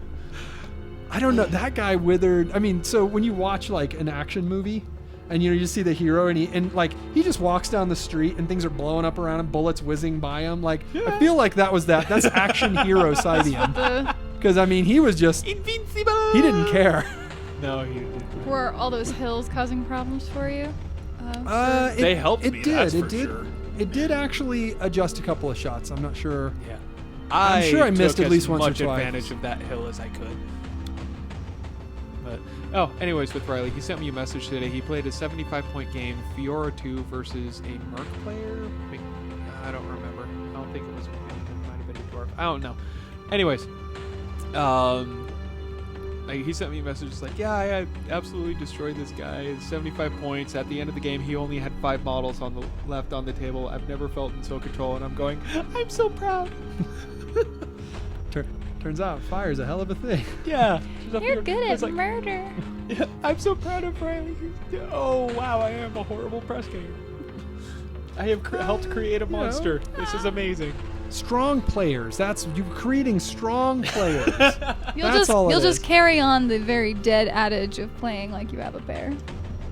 I don't know. That guy withered. I mean, so when you watch like an action movie. And you just see the hero, and he just walks down the street, and things are blowing up around him, bullets whizzing by him. Like I feel like that's action hero Scythian. Because I mean, he was just invincible. He didn't care. No, he didn't. Were all those hills causing problems for you? They helped me. That's for sure. It did actually adjust a couple of shots. I'm not sure. Yeah, I'm sure I missed at least once or twice. Much advantage of that hill as I could. Anyways, with Riley, he sent me a message today. He played a 75-point game, Fiora 2 versus a Merc player. I don't remember. I don't think it was. It might have been a dwarf. I don't know. Anyways, he sent me a message just like, yeah, I absolutely destroyed this guy. 75 points. At the end of the game, he only had 5 models on the left on the table. I've never felt in so control, and I'm going, I'm so proud. Turns out fire's a hell of a thing. Yeah. You're good at murder. Yeah, I'm so proud of Riley. Oh, wow, I am a horrible press gamer. I have helped create a monster. This is amazing. Strong players. That's you creating strong players. You'll just carry on the very dead adage of playing like you have a bear.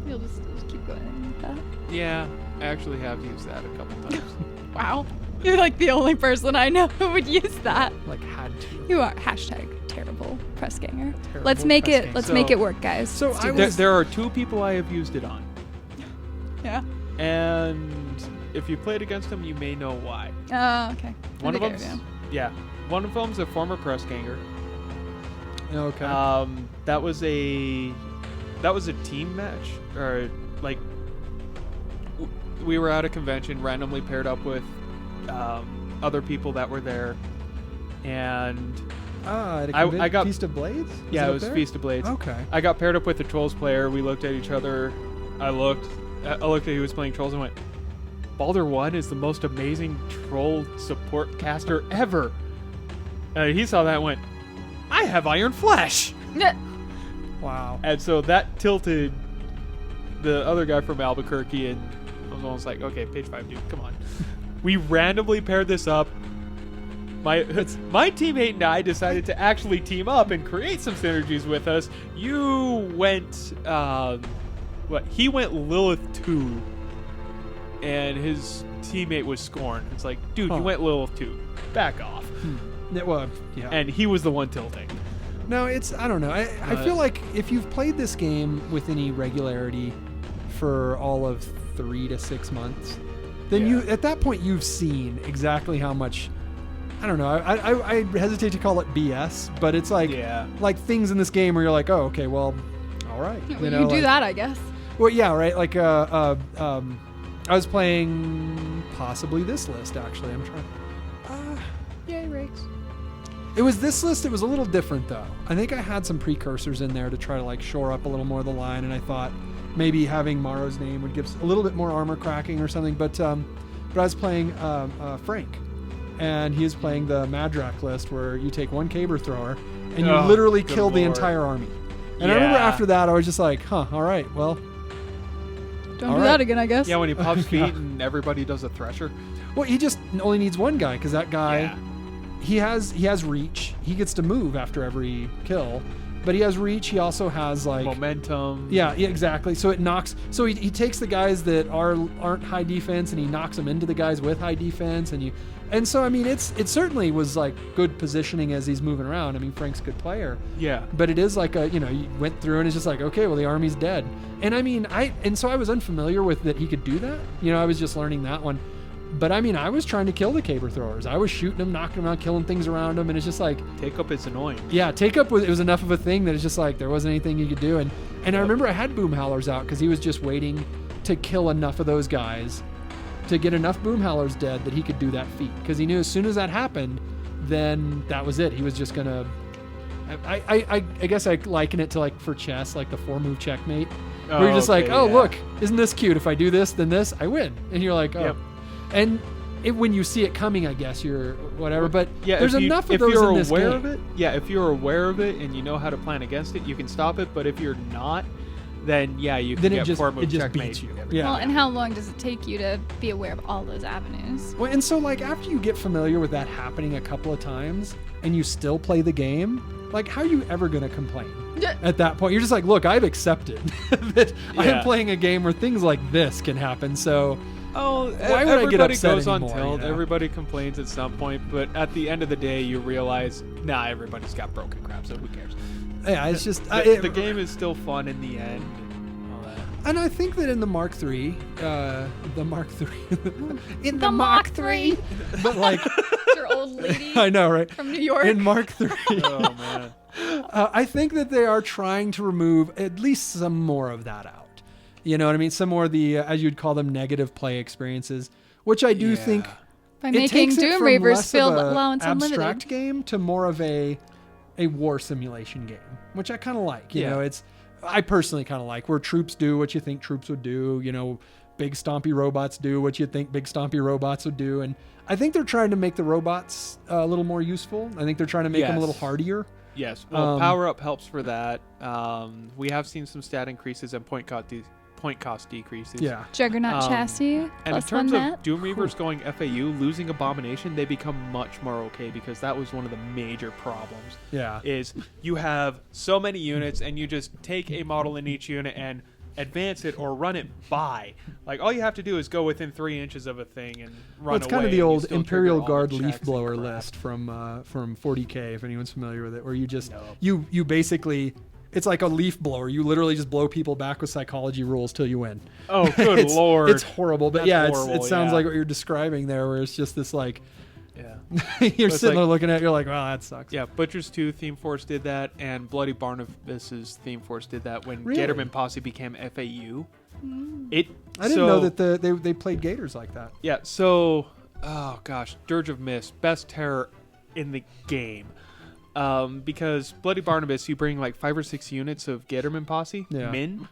You'll just keep going with that. Yeah, I actually have used that a couple times. Wow. You're like the only person I know who would use that. Like had to. You are #terrible press ganger. Let's make it work, guys. So there are 2 people I have used it on. Yeah. And if you played against him, you may know why. Oh, okay. One of them's a former press ganger. Okay. That was a team match, or like we were at a convention, randomly paired up with other people that were there, and I got Feast of Blades. It was Feast of Blades. Okay. I got paired up with the Trolls player. We looked at each other. I looked at who was playing Trolls and went, Baldur 1 is the most amazing troll support caster ever. He saw that and went, I have Iron Flesh. Wow. And so that tilted the other guy from Albuquerque, and I was almost like, okay, page 5, dude, come on. We randomly paired this up. My teammate and I decided to actually team up and create some synergies with us. You went, he went Lilith 2, and his teammate was Scorn. It's like, dude, you went Lilith 2. Back off. Well, yeah. And he was the one tilting. No, I don't know. I feel like if you've played this game with any regularity for all of 3 to 6 months, then you at that point you've seen exactly how much. I don't know. I hesitate to call it BS, but it's like things in this game where you're like, oh, okay, well, all right. You do that, I guess. Well, yeah, right. Like, I was playing possibly this list actually. I'm trying. Yay, Riggs. It was this list. It was a little different though. I think I had some precursors in there to try to like shore up a little more of the line, and I thought maybe having Maro's name would give a little bit more armor cracking or something. But I was playing Frank, and he is playing the Madrak list where you take one caber thrower and you literally kill the entire army. And I remember after that I was just like, all right, well, don't do that again, I guess. Yeah, when he pops feet and everybody does a thresher. Well, he just only needs one guy because that guy. He has reach. He gets to move after every kill, but he has reach. He also has like momentum. Yeah, exactly. So it knocks. So he takes the guys that aren't high defense and he knocks them into the guys with high defense. And so I mean, it certainly was like good positioning as he's moving around. I mean, Frank's a good player. Yeah. But it is like you went through and it's just like, okay, well the army's dead. And I mean, so I was unfamiliar with that he could do that. I was just learning that one. But I mean, I was trying to kill the caber throwers. I was shooting them, knocking them out, killing things around them, and it's just like take up is annoying. Yeah, take up was enough of a thing that it's just like there wasn't anything you could do. And I remember I had boom howlers out because he was just waiting to kill enough of those guys to get enough boom howlers dead that he could do that feat. Because he knew as soon as that happened, then that was it. He was just gonna. I guess I liken it to like for chess, like the 4-move checkmate, where you're just look, isn't this cute? If I do this, then this, I win. And you're like, oh. Yep. And when you see it coming, I guess you're whatever. But there's enough of those in this game. If you're aware of it and you know how to plan against it, you can stop it. But if you're not, then you can get 4-move checkmate. Yeah. Well, and how long does it take you to be aware of all those avenues? Well, and so like after you get familiar with that happening a couple of times and you still play the game, like how are you ever going to complain? At that point, you're just like, look, I've accepted that I am playing a game where things like this can happen. So. Oh, why would I get upset goes anymore, on tilt. Everybody complains at some point, but at the end of the day, you realize, everybody's got broken crap, so who cares? Yeah, it's just the game is still fun in the end. And I think that in the Mark III, in the Mark III, but like your old lady. I know, right? From New York. In Mark III. Oh man. I think that they are trying to remove at least some more of that out. You know what I mean? Some more of the, as you'd call them, negative play experiences, which I do think by making Doom Reavers feel allowance unlimited abstract game to more of a war simulation game, which I kind of like. You know, I personally kind of like where troops do what you think troops would do. Big stompy robots do what you think big stompy robots would do, and I think they're trying to make the robots a little more useful. I think they're trying to make them a little hardier. Yes, well, power up helps for that. We have seen some stat increases and point cost decreases. Yeah. Juggernaut chassis. And in terms of Doom Reavers going FAU, losing Abomination, they become much more okay because that was one of the major problems. Yeah. Is you have so many units and you just take a model in each unit and advance it or run it by. Like all you have to do is go within 3 inches of a thing and run away. It's kind of the old Imperial Guard leaf blower list from 40K, if anyone's familiar with it, where you just you basically It's like a leaf blower. You literally just blow people back with psychology rules till you win. Oh, good lord. It's horrible. But That's it horrible, sounds yeah. like what you're describing there, where it's just this like, Yeah. you're it's sitting there like- looking at it, you're like, wow, that sucks. Yeah, Butcher's 2 Theme Force did that, and Bloody Barnabas's Theme Force did that when Really? Gatorman Posse became FAU. Mm. I I didn't know that they played Gators like that. Yeah, so, oh gosh, Dirge of Mist, best terror in the game. Because Bloody Barnabas, you bring like 5 or 6 units of Gatorman Posse, Yeah. Min.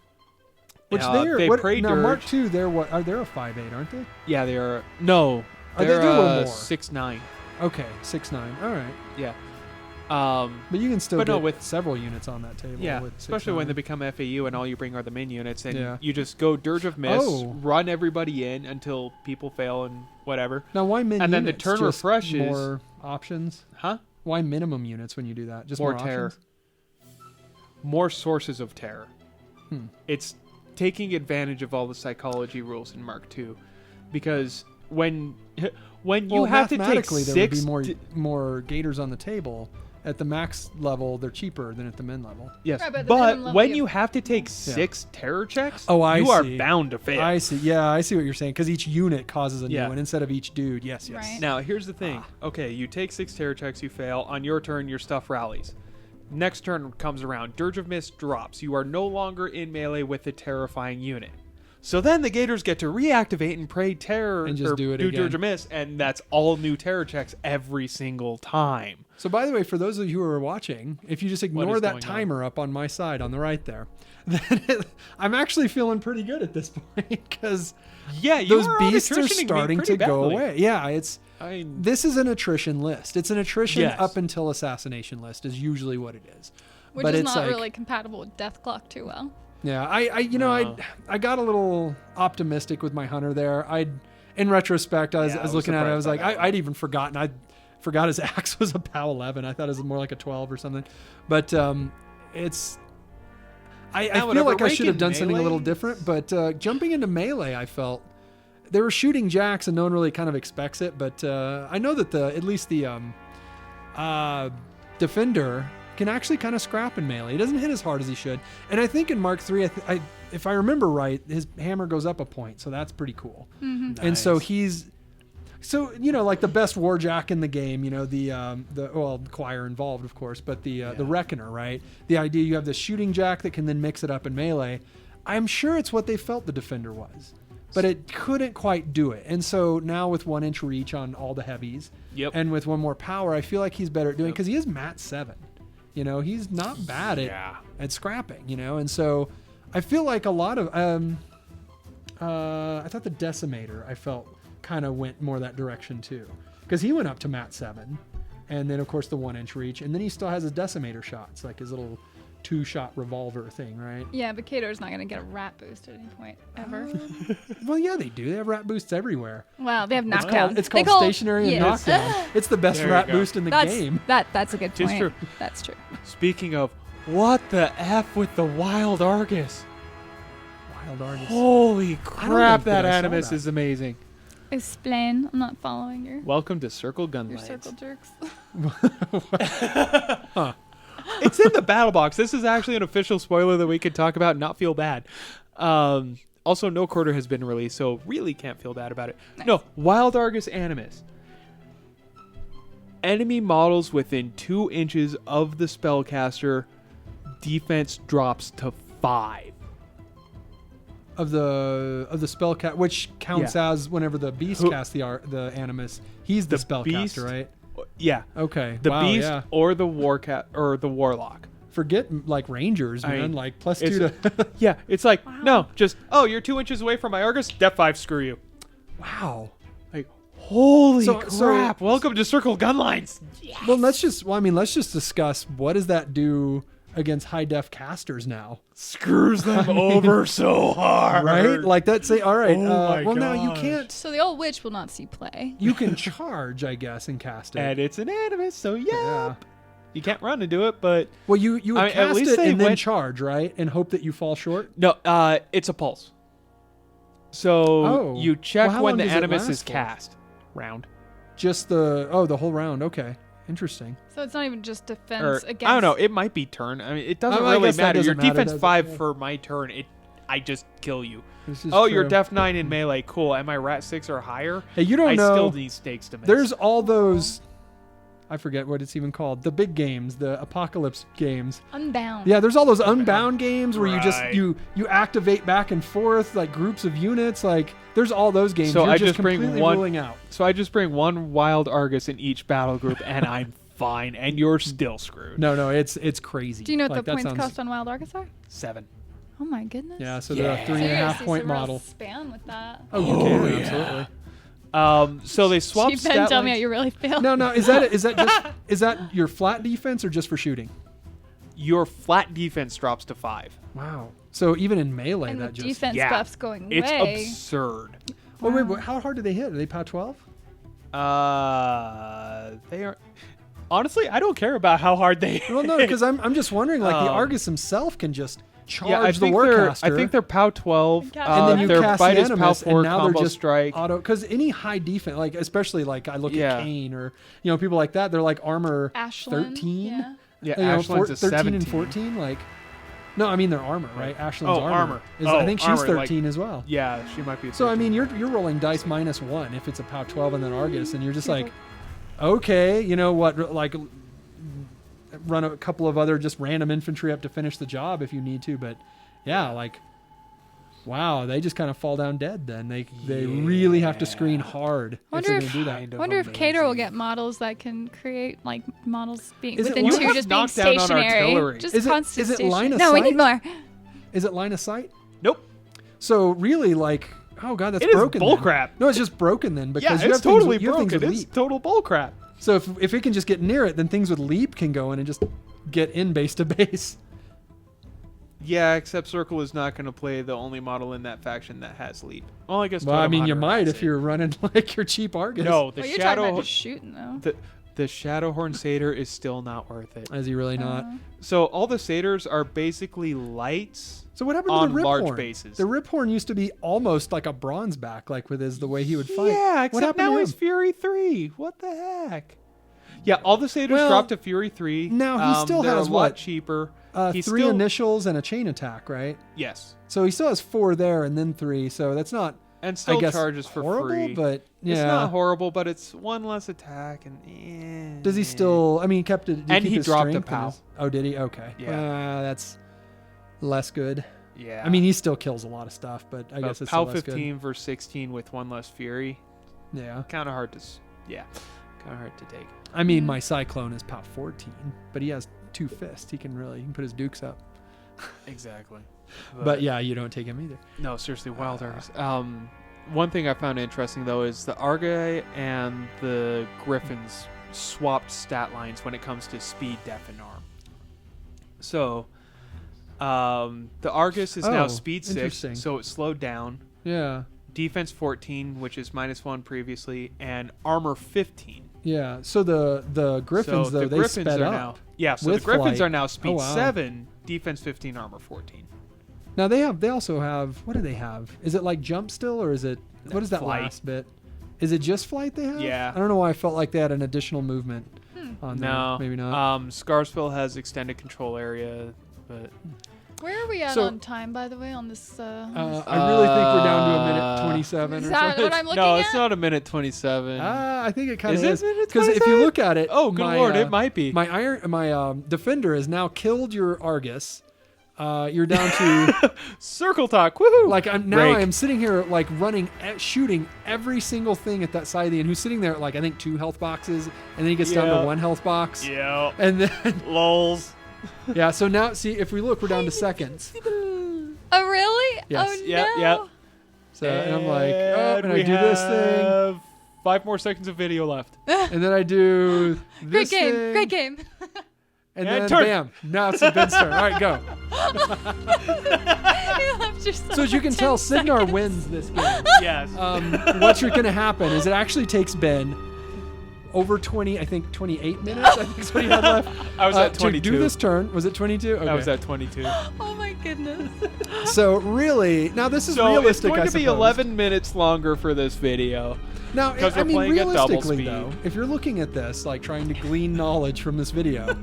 Which they pray now Dirge. Mark II, they're what? Are they a 5.8, aren't they? Yeah, they are. No, Are they're they a little more? 6'9". Okay, 6.9. All right, Yeah. but you can still But get no, with- several units on that table. Yeah, with especially when they 6.9. become FAU and all you bring are the min units, and Yeah. you just go Dirge of Mist, Oh. run everybody in until people fail and whatever. Now, why min and then the units? turn Just refreshes. more options. Huh? Why minimum units when you do that? Just More more terror. options? More sources of terror. Hmm. It's taking advantage of all the psychology rules in Mark II, because when you Well, have to take mathematically, there would 6 be more Gators on the table. At the max level, they're cheaper than at the min level. yes, Right, but the but minimum level when you- you have to take 6 terror checks, Oh, I you are see. bound to fail. I see. Yeah, I see what you're saying. Because each unit causes a Yeah. new one instead of each dude. Yes, yes. Right. Now, here's the thing. Okay, you take 6 terror checks, you fail. On your turn, your stuff rallies. Next turn comes around. Dirge of Mist drops. You are no longer in melee with the terrifying unit. So then the Gators get to reactivate and pray terror And just or do it Dirge again. of Mist, and that's all new terror checks every single time. So, by the way, for those of you who are watching, if you just ignore is that going timer up on my side on the right there, then I'm actually feeling pretty good at this point because Yeah, you those are beasts are out-attritioning me starting pretty to go badly. away. Yeah, it's I this is an attrition list. It's an attrition Yes. up until assassination list is usually what it is. Which But is it's not like- really compatible with Death Clock too well. Yeah, No. I got a little optimistic with my hunter there. In retrospect, I was Yeah, I was looking at it. I was surprised like, by that I'd even forgotten. I forgot his axe was a POW 11. I thought it was more like a 12 or something. But it's. I feel whatever, like I should have ranking done something a little melee. different. But jumping into melee, I felt they were shooting jacks, and no one really kind of expects it. But I know that at least the defender can actually kind of scrap in melee. He doesn't hit as hard as he should. And I think in Mark III, if I remember right, his hammer goes up a point, so that's pretty cool. Mm-hmm. And so Nice. like the best warjack in the game, the choir involved, of course, but the reckoner, right? The idea you have this shooting jack that can then mix it up in melee. I'm sure it's what they felt the defender was, but it couldn't quite do it. And so now with 1 inch reach on all the heavies, Yep. and with 1 more power, I feel like he's better at doing Yep. because he is MAT 7. He's not bad at scrapping, and so I feel like a lot of I thought the Decimator I felt kind of went more that direction too, because he went up to MAT 7, and then of course the 1 inch reach, and then he still has his Decimator shots, like his little 2-shot revolver thing, right? Yeah, but Kato's not going to get a rat boost at any point ever. Well, yeah, they do. They have rat boosts everywhere. Wow, they have It's knockdown. called, it's They called call- stationary and yes. knockdown. It's the best There you rat go. boost in the That's game. that's a good Tis point. true. That's true. Speaking of, what the F with the Wild Argus? Wild Argus. Holy don't crap, think that that I saw Animus that. is amazing. Explain. I'm not following your Welcome to Circle Gun your Lines. circle jerks. It's in the battle box. This is actually an official spoiler that we could talk about and not feel bad. Also, no quarter has been released, so really can't feel bad about it. Nice. No, Wild Argus Animus. Enemy models within 2 inches of the spellcaster, defense drops to 5. Of the spell cast, which counts Yeah. as whenever the beast Who- casts the animus, he's the spellcaster, beast- right? Yeah, Okay. the wow, beast yeah. or the or the warlock. Forget like rangers, I man. mean, Like plus it's- 2 to. Yeah, it's like Wow. no, just you're 2 inches away from my Argus. Def 5, screw you. Wow. Like holy So- crap! Welcome to Circle Gun Lines. Well, let's just discuss what does that do against high def casters now, Screws them over so hard. right? Like that's all right. Oh my well, now you gosh. can't. So the old witch will not see play. You can charge, I guess, and cast it. And it's an Animus, so yeah. Yeah. You can't run to do it, but Well, you would I mean, at cast least it they and then went- charge, right? And hope that you fall short. no, it's a pulse. So Oh. you check Well, how when long the does it Animus last is for? cast. Round. Just the whole round. Okay. Interesting. So it's not even just defense Or, against. I don't know. It might be turn. I mean, it doesn't I really guess that matter. Your doesn't matter, defense does it? 5 Yeah. for my turn. I just kill you. This is You're true. def 9 in melee. Cool. Am I rat 6 or higher? Hey, you don't I know. still need stakes to miss. There's all those. I forget what it's even called. The big games, the apocalypse games. Unbound. Yeah, there's all those Unbound games where you just Right. you activate back and forth like groups of units. Like there's all those games. So You're I just just bring completely one- ruling out. So I just bring one wild Argus in each battle group, and I'm fine. And you're still screwed. No, it's crazy. Do you know what Like, the that points sounds- cost on Wild Argus are? 7. Oh my goodness. Yeah, so they're a Yeah. 3.5 Seriously, point it's a real model. span with that. Oh, you can yeah. absolutely. So they swapped You've been stat telling me lines. how you really feel. No, is that your flat defense or just for shooting? Your flat defense drops to 5. Wow. So even in melee, And the that just. defense Yeah. buff's going It's way. absurd. Oh wait, how hard do they hit? Are they POW 12? They are. Honestly, I don't care about how hard they. Well, no, because I'm just wondering, like the Um, Argus himself can just charge Yeah, I the think Warcaster. I think they're POW 12. And and then you their cast bite the is POW Animus, 4 and now combo they're just strike. auto. Because any high defense, like especially like I look Yeah. at Kane or people like that, they're like armor Ashland. 13. Yeah. Yeah, You know, Ashland's a 13 17. and 14. Like, no, I mean their armor, right? Ashland's Oh, armor. I think she's armor, like- 13 as well. Yeah, she might be. a So I 13. mean, you're rolling dice -1 if it's a POW 12 and then Argus, and you're just like, okay, you know what? Like, run a couple of other just random infantry up to finish the job if you need to, but yeah, like, wow, they just kind of fall down dead. Then they really have to screen hard Wonder if if- they're gonna do that. Kind I of wonder if Cater will amazing. get models that can create like models being Is it within one- two You just have being knockdown on stationary. artillery. Just Is it- constant is it station- line of No, we sight? need more. Is it line of sight? Nope. So really, like, oh god, that's It is broken. then. bullcrap. No, it's just broken then because Yeah, you it's have totally things, you have things broken. with It's leap. total bullcrap. So if it can just get near it, then things with leap can go in and just get in base to base. Yeah, except Circle is not going to play the only model in that faction that has leap. Well, I guess. Well, I Totem mean, you Hunter might has if it. you're running like your cheap Argus. No, the Well, you're talking Shadow. about just shooting though. The Shadowhorn Satyr is still not worth it. Is he really not? So all the Satyrs are basically lights. So what happened on to the large Riphorn? bases. The Riphorn used to be almost like a bronze back, like with the way he would fight. Yeah, what except happened now to he's him? Fury 3. What the heck? Yeah, all the Satyrs Well, dropped to Fury 3. now he still they're has a lot what? cheaper. He's 3 still, initials and a chain attack, right? Yes. So he still has 4 there and then 3. So that's not, And still I guess, charges for horrible, free. but yeah. It's not horrible, but it's one less attack. And Does he still? I mean, he kept it. And keep he his dropped a strength and POW. his- oh, did he? Okay. Yeah. That's less good. Yeah. I mean, he still kills a lot of stuff, but I guess it's POW still less 15 versus 16 with one less Fury. good. Yeah. Kind of hard to. Yeah. Kind of hard to take. I mean, my Cyclone is POW 14, but he has 2 fists. He can put his dukes up. Exactly. But yeah, you don't take him either. No, seriously, Wild Argus. One thing I found interesting though is the Argai and the Griffins swapped stat lines when it comes to speed, def, and arm. So, the Argus is now Oh, speed 6, interesting. so it slowed down. Yeah. Defense 14, which is -1 previously, and armor 15. Yeah. So the Griffins so though the they Griffins sped are up. now. Yeah, so the with Griffins flight. are now speed Oh, wow. 7, defense 15, armor 14. Now they also have, what do they have? Is it like jump still or is it what is that Flight. last bit? Is it just flight they have? Yeah. I don't know why I felt like they had an additional movement on No, there. Maybe not. Scarsville has extended control area, but Where are we at So- on time, by the way, on this? I really think we're down to a minute 27 Is or that something. what I'm looking no, at? it's not a minute 27. I think it kind of Is is. it minute Because if you 27? look at it, Oh, good my, lord, it might be. My defender has now killed your Argus. You're down to Circle talk, woohoo! like I Rake. am sitting here like running, shooting every single thing at that Scythian who's sitting there at like I think 2 health boxes, and then he gets down Yeah. to 1 health box, Yeah, and then lols. yeah. So now see if we look, we're down to seconds. Oh really? Yes. Oh Yep, no. yep. So and I'm like, oh, and I do this thing, have 5 more seconds of video left. and then I do Great this game. thing, Great game. and And then turn. bam, now it's Ben's turn. All right, go. You left yourself So as you can 10 tell, Cygnar seconds. wins this game. Yes. What's going to happen is it actually takes Ben over 20, I think 28 minutes. I think is what he had left. I was at to 22. do this turn. Was it 22? Okay. I was at 22. Oh my goodness. goodness. So really, now this is So realistic. it's going I to be suppose. 11 minutes longer for this video. Now, 'Cause I we're mean, playing at double realistically, speed. though, if you're looking at this, like trying to glean knowledge from this video,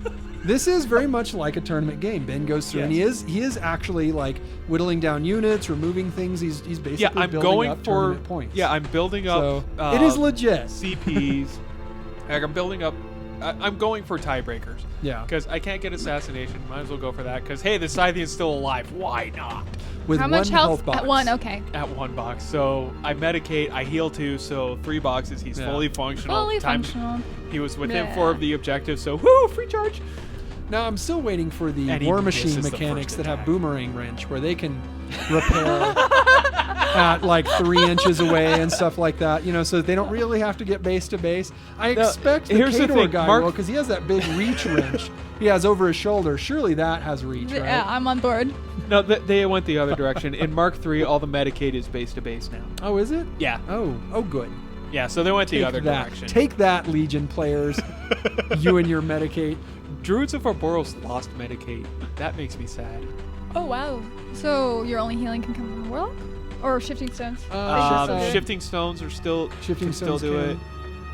this is very much like a tournament game. Ben goes through, and he is actually like whittling down units, removing things. He's basically Yeah, I'm building going up for tournament points. Yeah, I'm building up. So it is legit. CPs. Like I'm building up. I'm going for tiebreakers. Yeah. Because I can't get assassination. Might as well go for that. Because hey, the Scythian's still alive. Why not? With How one much health box. at one? Okay. At 1 box. So I medicate. I heal 2. So 3 boxes. He's fully functional. Fully functional. He was within Yeah. 4 of the objectives. So whoo, free charge. Now I'm still waiting for the And he War misses Machine the mechanics first that have attack. boomerang wrench, where they can repair at like 3 inches away and stuff like that. You know, so they don't really have to get base to base. I Now, expect the here's the Kador thing, guy Mark- will, because he has that big reach wrench he has over his shoulder. Surely that has reach, right? Yeah, I'm on board. No, they went the other direction. In Mark III, all the medicate is base to base now. Oh, is it? Yeah. Oh, good. Yeah. So they went the other that. direction. Take that, Legion players. You and your Medicate. Druids of Orboros lost medicate. That makes me sad. Oh wow. So your only healing can come from Warlock or Shifting Stones? Shifting stones are still Shifting can still Stones do can. it.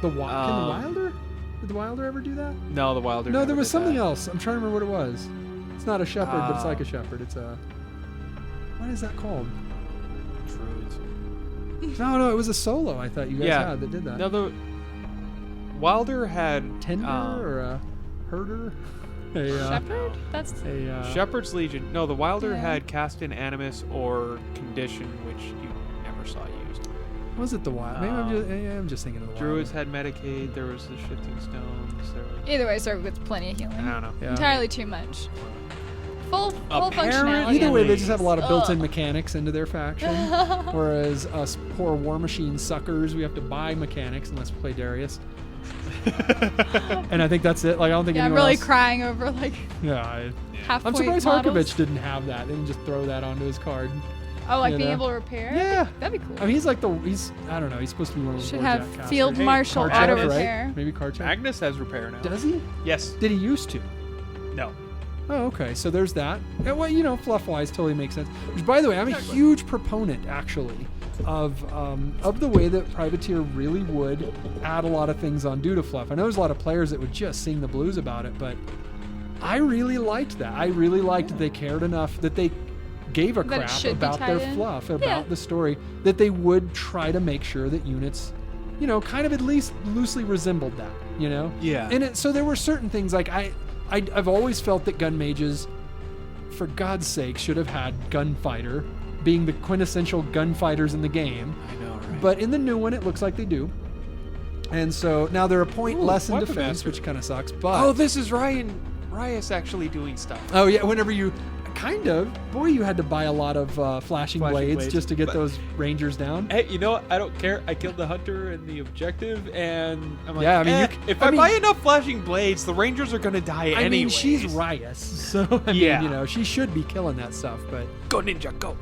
Can the Wilder? Did the Wilder ever do that? No, the Wilder. No, never there was did something that. else. I'm trying to remember what it was. It's not a shepherd, but it's like a shepherd. It's a. What is that called? Druids. No, it was a solo. I thought you guys Yeah. had that did that. No, the Wilder had Tender or a herder? Shepherd? That's Shepherd's Legion. No, the Wilder Yeah. had cast in Animus or Condition, which you never saw used. Was it the wild? Maybe I'm just thinking of the Druids Wilder. had Medicaid. There was the Shifting Stones. There was, either way, so with plenty of healing. I don't know. Yeah. Entirely too much. Full Apparently- functionality. Either way, they just have a lot of built-in Ugh. mechanics into their faction, whereas us poor War Machine suckers, we have to buy mechanics unless we play Darius. And I think that's it. Like I don't think Yeah, I'm anyone really else. crying over like Yeah, half I'm point surprised models. Harkovich didn't have that. They didn't just throw that onto his card. Oh, like you being know? able to repair? Yeah. That'd be cool. I mean, he's like he's I don't know. He's supposed to be one of those Should Warjack have casters. Field Hey, Marshal Karchak, auto right? repair. Maybe Karchak. Agnes has repair now. Does he? Yes. Did he used to? No. Oh, okay. So there's that. And, well, you know, fluff-wise, totally makes sense. Which, by the way, I'm a huge proponent, actually, of the way that Privateer really would add a lot of things on due to fluff. I know there's a lot of players that would just sing the blues about it, but I really liked that. I really liked that they cared enough that they gave a That it crap should be about tied their in? fluff, about Yeah. the story, that they would try to make sure that units, you know, kind of at least loosely resembled that, you know? Yeah. And so there were certain things like I've always felt that gun mages, for God's sake, should have had gunfighter, being the quintessential gunfighters in the game. I know, right? But in the new one, it looks like they do. And so now they're a point Ooh, less in Weapon defense, Master. which kind of sucks. But Oh, this is Rhyas actually doing stuff. oh yeah, whenever you kind of boy, you had to buy a lot of flashing blades blades. just to get But- those rangers down. Hey, you know what? I don't care. I killed the hunter and the objective, and I'm like, Yeah, I mean, if I I mean- buy enough flashing blades, the rangers are gonna die I anyway. mean, she's Rhyas, so I Yeah. mean, you know, she should be killing that stuff. But Go ninja, go.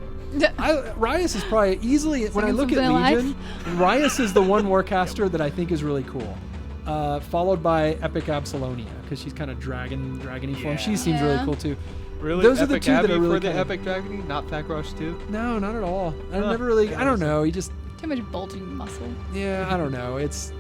Rhyas is probably easily when I Singing look at something alive. Legion, Rhyas is the one warcaster that I think is really cool. Followed by Epic Absalonia because she's kind of dragon-y form. She seems really Yeah. cool too. Really? Those are Epic the two that Abby are really for the kinda- Epic Dragony, not Pack Rush 2? No, not at all. I Huh. never really. I don't know. He just Too much bulging muscle. I don't know. It's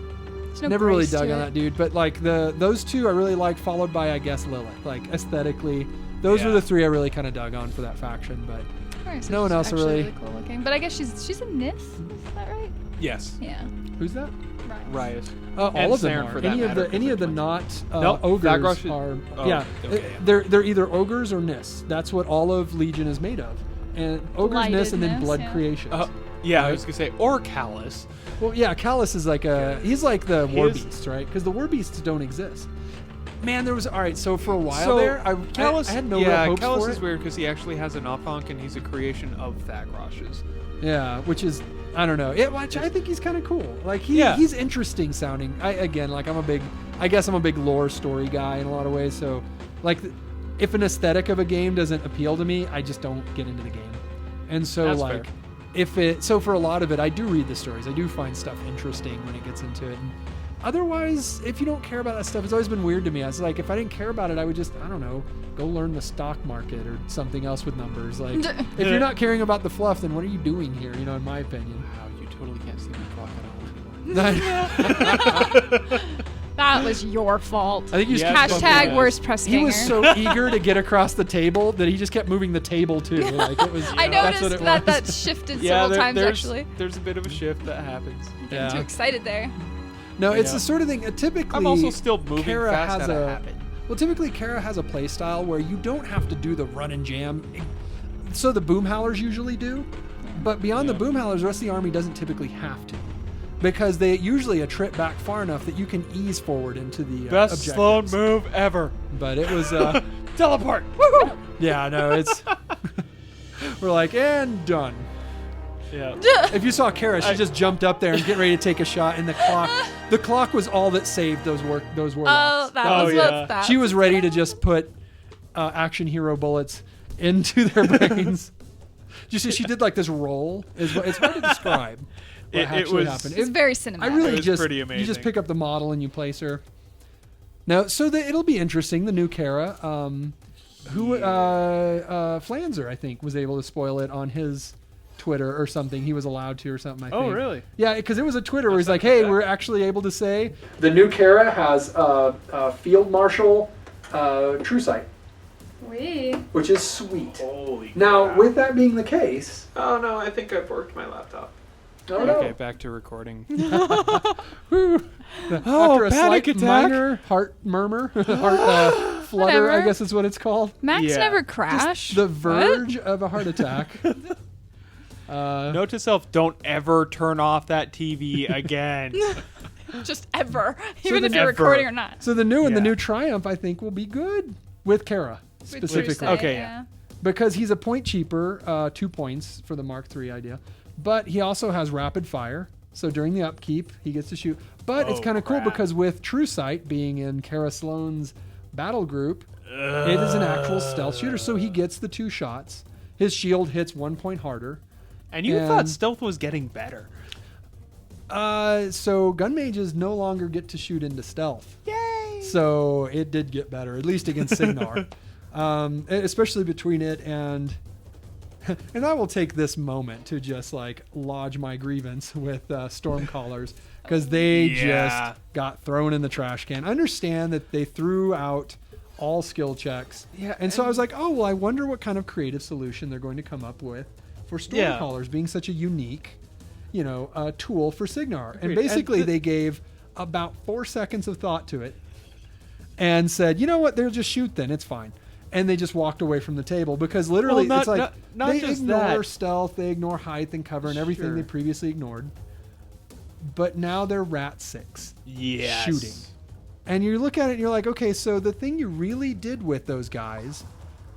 There's no never really grace to dug on it. that dude. But like those two I really like. Followed by I guess Lilith. Like aesthetically, those were Yeah. the three I really kind of dug on for that faction. But Alright, so No one she's else actually really- cool looking. But I guess she's a Nis. Is that right? Yes. Yeah. who's that? Right. Riot. All And of them Saeryn are. for that Any matter, of 'cause the they're not Nope, ogres Thagrush is- are. oh, yeah, okay, yeah. they're either ogres or Nis. That's what all of Legion is made of. And ogres, Nis, and then Blighted blood Nis, yeah. creations. Yeah, I Right. was gonna say, or Callus. Well, yeah, Callus is like he's like the war His- beast, right? Because the war beasts don't exist. Man, there was all right. So for a while So there, I had no real hopes Callus for is it. weird because he actually has an Ophonk and he's a creation of Thagrosh's. Yeah, which is I don't know. Which I think he's kind of cool. Like Yeah. he's interesting sounding. I guess I'm a big lore story guy in a lot of ways. So like if an aesthetic of a game doesn't appeal to me, I just don't get into the game. And so That's like fair. so for a lot of it, I do read the stories. I do find stuff interesting when it gets into it. otherwise, if you don't care about that stuff, it's always been weird to me. I was like, if I didn't care about it, I would just, I don't know, go learn the stock market or something else with numbers. Like, if you're not caring about the fluff, then what are you doing here? You know, in my opinion. Wow, you totally can't see me clock at all anymore. That was your fault. I think you just Hashtag worst press He was ganger. so eager to get across the table that he just kept moving the table too. Like it was. I that's noticed what it that was. shifted several times actually. There's a bit of a shift that happens. Getting too excited there. No, it's the sort of thing. Typically, I'm also still moving Kara fast has at a habit. Well, typically Kara has a play style where you don't have to do the run and jam. So the boom howlers usually do, but beyond the boom howlers, the rest of the army doesn't typically have to, because they usually a trip back far enough that you can ease forward into the Best objectives. Sloan move ever. But it was Teleport. woo-hoo! Yeah, no, it's we're like, and done. Yeah. If you saw Kara, she just jumped up there and get ready to take a shot, and the clock was all that saved those warlocks. Oh, that was what that. She was ready to just put action hero bullets into their brains. You see, she did like this roll. It's hard to describe what actually happened. It's very cinematic. I really It was just pretty amazing. you just pick up the model and you place her. Now, so it'll be interesting. The new Kara, Flanzer, I think, was able to spoil it on his Twitter or something. He was allowed to or something. I think. Oh, really? Yeah, because it was a Twitter where he's like, "Hey, we're actually able to say the new Kara has Field Marshal True Sight." Which is sweet. Holy Now, crap. with that being the case, Oh no, I think I've worked my laptop. oh no. Okay, back to recording. After a panic slight attack. minor heart murmur, heart flutter, I Whatever. guess is what it's called. Max Yeah. never crashed. The verge of a heart attack. Note to self: don't ever turn off that TV again. Just ever, even the if you're ever. recording or not. So the new and the Yeah. new Triumph, I think, will be good with Kara With specifically. True Sight, Okay, yeah. Because he's a point cheaper, 2 points for the Mark III idea. But he also has rapid fire. So during the upkeep, he gets to shoot. But it's Oh, kind of cool crap. because with True Sight being in Kara Sloan's battle group, it is an actual stealth shooter. So he gets the 2 shots. His shield hits 1 point harder. And you And- thought stealth was getting better. So gun mages no longer get to shoot into stealth. Yay! So it did get better, at least against Cygnar. Especially between it and I will take this moment to just like lodge my grievance with Stormcallers, because they Yeah. just got thrown in the trash can. I understand that they threw out all skill checks. Yeah, And so I was like, oh, well, I wonder what kind of creative solution they're going to come up with for Yeah. Stormcallers being such a unique, tool for Cygnar. And Agreed. basically And they gave about 4 seconds of thought to it and said, you know what, they'll just shoot then, it's fine. And they just walked away from the table because literally Well, it's like not they just ignore that. stealth, they ignore height and cover and everything Sure. they previously ignored. But now they're Rat 6 Yes. shooting. And you look at it and you're like, okay, so the thing you really did with those guys,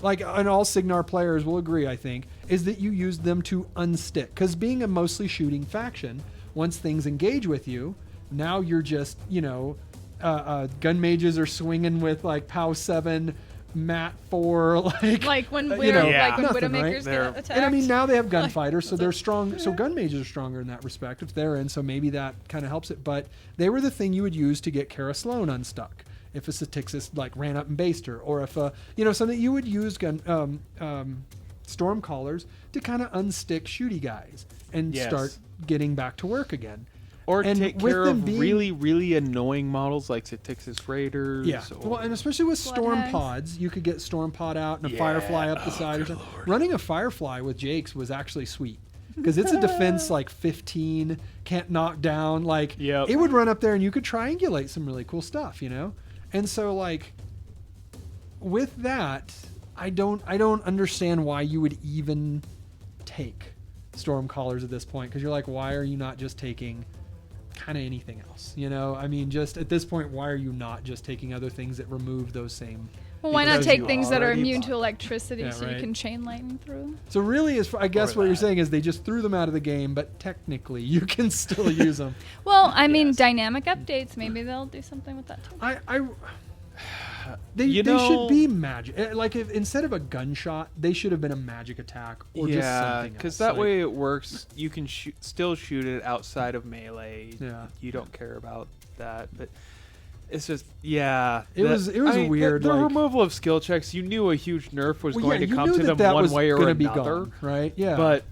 like, and all Cygnar players will agree, I think, is that you used them to unstick. Because being a mostly shooting faction, once things engage with you, now you're just, gun mages are swinging with like POW 7, Mat 4, Like when you we're know, like when nothing, Widowmakers right? They're- get attacked. And I mean, now they have gunfighters, so Like, they're strong. So gun mages are stronger in that respect if they're in. So maybe that kind of helps it. But they were the thing you would use to get Kara Sloan unstuck. If a Statixis like ran up and based her, or if something you would use Stormcallers to kind of unstick shooty guys and Yes. start getting back to work again. Or And take with care them of being- really, really annoying models like Statixis Raiders. Yeah. Or, Well, and especially with storm Bloodhounds. pods, you could get storm pod out and a Yeah. firefly up the side or something. Running a firefly with Jake's was actually sweet because it's a defense like 15, can't knock down. Like Yep. it would run up there and you could triangulate some really cool stuff, And so like with that, I don't understand why you would even take Stormcallers at this point, because you're like, why are you not just taking kind of anything else? I mean, just at this point, why are you not just taking other things that remove those same? well, why not because take you things that are already immune bought- to electricity Yeah, so right. you can chain lightning through? So really, I guess Or what you're that. saying is they just threw them out of the game, but technically you can still use them. Well, I mean, Yes. dynamic updates. Maybe they'll do something with that too. They should be magic. Like instead of a gunshot, they should have been a magic attack or just something. Because else. that way it works. You can still shoot it outside of melee. Yeah. You don't care about that, but it's just it was weird. The removal of skill checks. You knew a huge nerf was going to you come knew to them that one was way or gonna another. Be gone, right? Yeah. But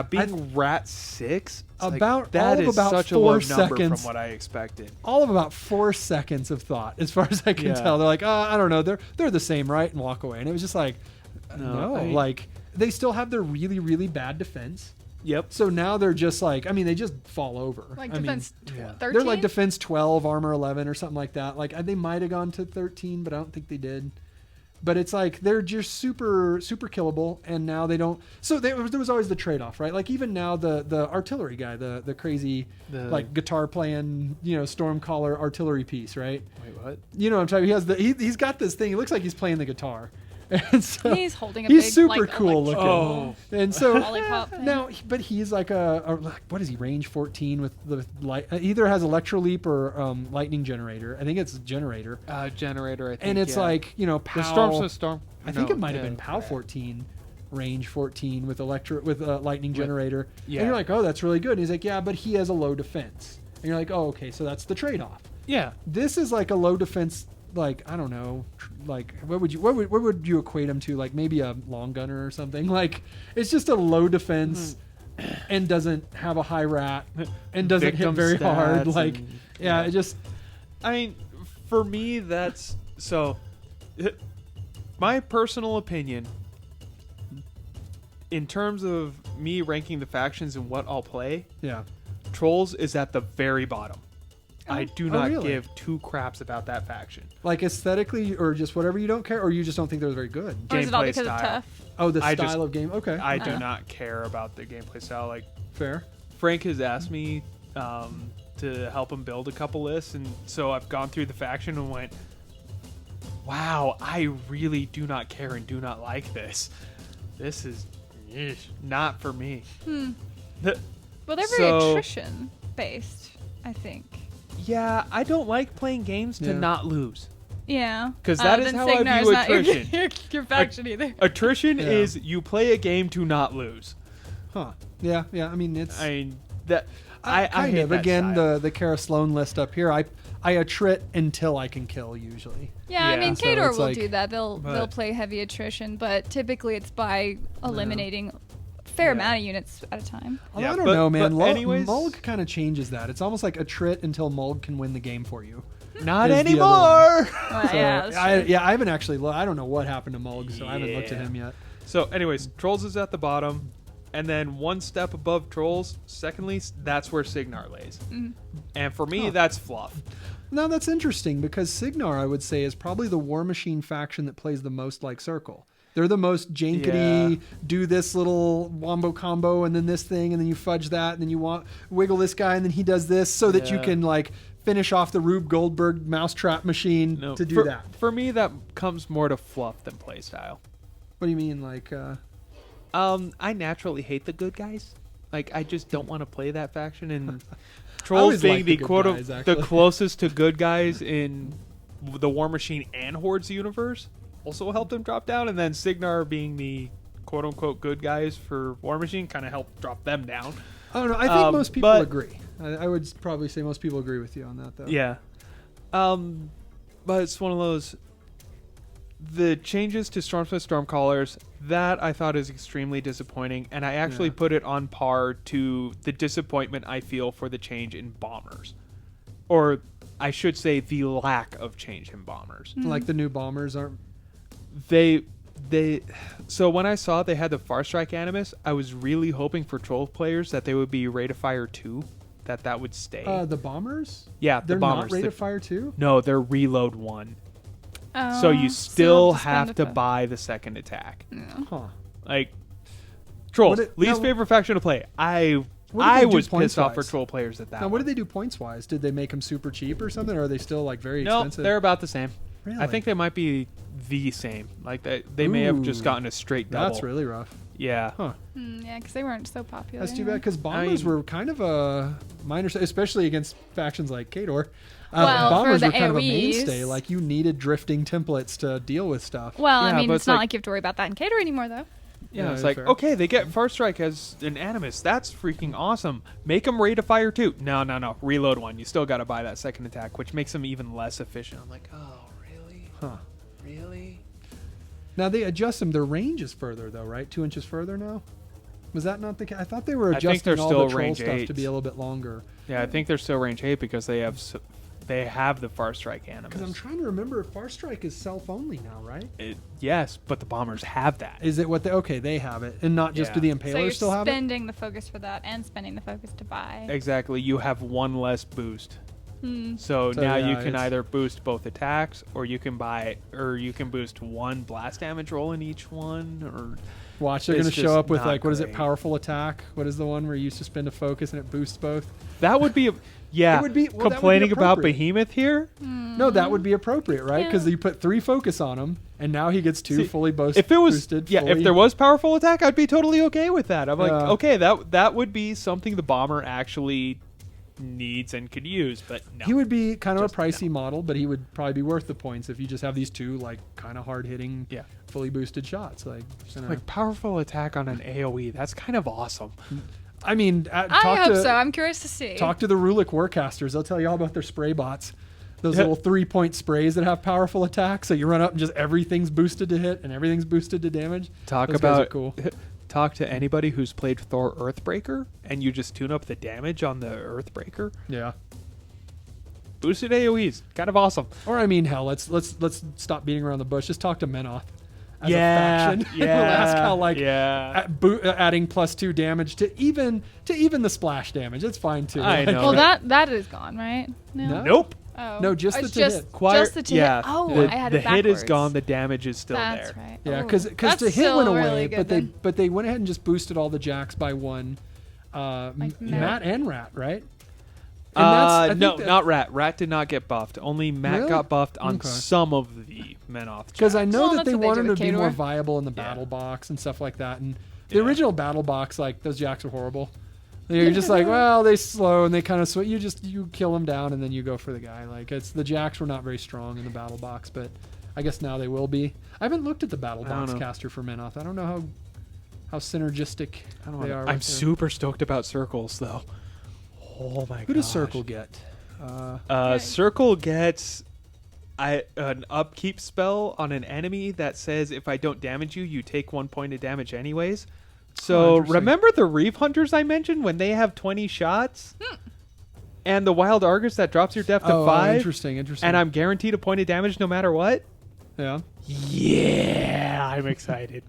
being Rat 6, about that is about such 4 a low seconds number from what I expected. All of about 4 seconds of thought, as far as I can tell. They're like, I don't know, they're the same, right? And walk away. And it was just like, no, like they still have their really, really bad defense. Yep. So now they're just like, they just fall over. Like defense 13? They're like defense 12, armor 11, or something like that. Like they might have gone to 13, but I don't think they did. But it's like they're just super, super killable, and now they don't. So there was always the trade-off, right? Like even now, the artillery guy, the crazy like guitar playing, Stormcaller artillery piece, right? Wait, what? You know what I'm talking. He's got this thing. It looks like he's playing the guitar. And so he's holding a he's big, super like, cool looking. Oh. And so lollipop thing. now, but he's like what is he? Range 14 with the light. Either has Electro Leap or Lightning Generator. I think it's Generator. Generator. I think. And it's like POW. The Storm. I think it might have been POW 14, Range 14 with Lightning Generator. Yeah. And you're like, oh, that's really good. And he's like, yeah, but he has a low defense. And you're like, oh, okay, so that's the trade-off. Yeah. This is like a low defense. Like, I don't know, like what would you equate him to? Like maybe a long gunner or something. Like it's just a low defense and doesn't have a high rat and doesn't hit very hard. Like it just. I mean, for me, that's so. My personal opinion, in terms of me ranking the factions and what I'll play, Trolls is at the very bottom. I do not give two craps about that faction. Like aesthetically, or just whatever, you don't care, or you just don't think they're very good. Or is it all Gameplay because style. it's tough? Oh, the style of game. Okay, I do not care about the gameplay style. Like fair. Frank has asked me to help him build a couple lists, and so I've gone through the faction and went, wow, I really do not care and do not like this. This is not for me. Well, they're very attrition based, I think. Yeah, I don't like playing games to not lose. Yeah. Because that is how Cygnar I view attrition. Not your faction either. Attrition is you play a game to not lose. Huh. Yeah. I mean, it's. I hate that again, style. the Kara Sloan list up here. I attrit until I can kill usually. Yeah, I mean, so Kador it's will like- do that. They'll play heavy attrition, but typically it's by eliminating a fair amount of units at a time. Although I don't know, man. But anyways, Mulg kind of changes that. It's almost like attrit until Mulg can win the game for you. not is the anymore. Well, So, yeah, that's true. I haven't actually. I don't know what happened to Mulg, so I haven't looked at him yet. So, anyways, Trolls is at the bottom, and then one step above Trolls, secondly, that's where Cygnar lays. And for me, that's Fluff. Now that's interesting because Cygnar, I would say, is probably the War Machine faction that plays the most like Circle. They're the most jankety, do this little wombo combo and then this thing and then you fudge that and then you wiggle this guy and then he does this so that you can like finish off the Rube Goldberg mousetrap machine to do that. For me, that comes more to Fluff than playstyle. What do you mean, like? I naturally hate the good guys. Like, I just don't want to play that faction. And Trolls always being liked the the good quote guys, the actually. closest to good guys in the War Machine and Hordes universe also helped them drop down. And then Cygnar being the quote unquote good guys for War Machine kind of helped drop them down. I don't know. I think most people agree. I would probably say most people agree with you on that, though. Yeah. But it's one of those. The changes to Stormsmith Stormcallers, that I thought is extremely disappointing, and I actually put it on par to the disappointment I feel for the change in Bombers. Or I should say the lack of change in Bombers. Like the new bombers aren't. So when I saw they had the Farstrike Animus, I was really hoping for Troll players that they would be Rate of Fire 2, that would stay. The bombers? Yeah, They're the Bombers. not Rate of Fire 2? No, they're Reload 1. So you still have to buy the second attack. Yeah. Huh. Like, Trolls, least favorite faction to play. I was pissed off for Troll players at that. Now, what did they do points wise? Did they make them super cheap or something, or are they still like very No, expensive? they're about the same. Really? I think they might be the same. Like they may have just gotten a straight double. That's really rough. Yeah. Huh. Yeah, because they weren't so popular. That's too bad, because bombers were kind of a minor, especially against factions like Khador. Well, bombers for were the kind of a AoEs. mainstay. Like, you needed drifting templates to deal with stuff. Well, Yeah, I mean, but it's it's not like- like you have to worry about that in Cater anymore, though. Yeah, it's that's like, fair. okay, they get First Strike as an Animus. That's freaking awesome. Make them rate of fire too. No. Reload one. You still got to buy that second attack, which makes them even less efficient. I'm like, oh, really? Huh. Really? Now they adjust them. Their range is further, though, right? 2 inches further now. Was that not the case? I thought they were I think adjusting they're all still the troll range stuff 8. to be a little bit longer. Yeah, I think they're still range 8 because they have the Far Strike Animus. Because I'm trying to remember if Far Strike is self-only now, right? Yes, but the bombers have that. Is it what they... Okay, they have it. And not just Yeah. do the So Impalers you're still have it? spending the focus for that and spending the focus to buy. Exactly. You have one less boost. Hmm. So So, now yeah, you can it's- either boost both attacks, or you can boost one blast damage roll in each one, or Watch, they're It's going to just show up with, not like, what is it? great. Powerful Attack? What is the one where you suspend a focus and it boosts both? that would be yeah. It would be- well, that would be complaining about appropriate. Behemoth here. No, that would be appropriate, right? Because Yeah. you put 3 focus on him, and now he gets 2 See, fully If it was boosted. if fully- there was powerful attack, I'd be totally okay with that. I'm like, Yeah. okay, that would be something the bomber actually needs and could use, but no. He would be kind of a Just pricey model, but he would probably be worth the points if you just have these 2, like, kind of hard-hitting, Yeah. fully boosted shots. Like, Like powerful attack on an AoE. That's kind of awesome. I mean, I talk hope to, so. I'm curious to see. Talk to the Rulik Warcasters. They'll tell you all about their spray bots. Those little 3-point sprays that have powerful attack. So you run up and just everything's boosted to hit and everything's boosted to damage. Talk Those guys are about cool. Talk to anybody who's played Thor Earthbreaker and you just tune up the damage on the Earthbreaker. Yeah. Boosted AoEs, kind of awesome. Or I mean, hell, let's stop beating around the bush. Just talk to Menoth as Yeah, a faction. yeah, We'll ask how yeah. adding +2 damage to even the splash damage. It's fine too. I know. Well, that is gone, right? No. Nope. Oh. No, just It's the to just, hit. Just the to yeah. hit. Oh, the, I had the it hit is backwards. gone. The damage is still That's there. right. Yeah, Oh, because that's the hit still went away, really good then. but they went ahead and just boosted all the jacks by 1. Like Matt and Rat, right? And I think No, that- not Rat. Rat did not get buffed. Only Matt Really? got buffed on Okay. some of the Menoth. Because I know Well, that that's they what they wanted do to with be more Khador. viable in the Yeah. battle box and stuff like that. And the Yeah. original battle box, like, those jacks are horrible. You're just like, well, they slow and they kind of you kill them down and then you go for the guy. Like, the jacks were not very strong in the battle box, but I guess now they will be. I haven't looked at the battle I don't box know. caster for Menoth. I don't know how synergistic I don't they know. are. I'm with their- super stoked about circles though. Oh my god. Who does Circle get? Okay. Circle gets an upkeep spell on an enemy that says if I don't damage you, you take 1 point of damage anyways. So interesting. remember the Reef Hunters I mentioned when they have 20 shots? And the Wild Argus that drops your def to 5? Interesting. And I'm guaranteed a point of damage no matter what? yeah. Yeah, I'm excited.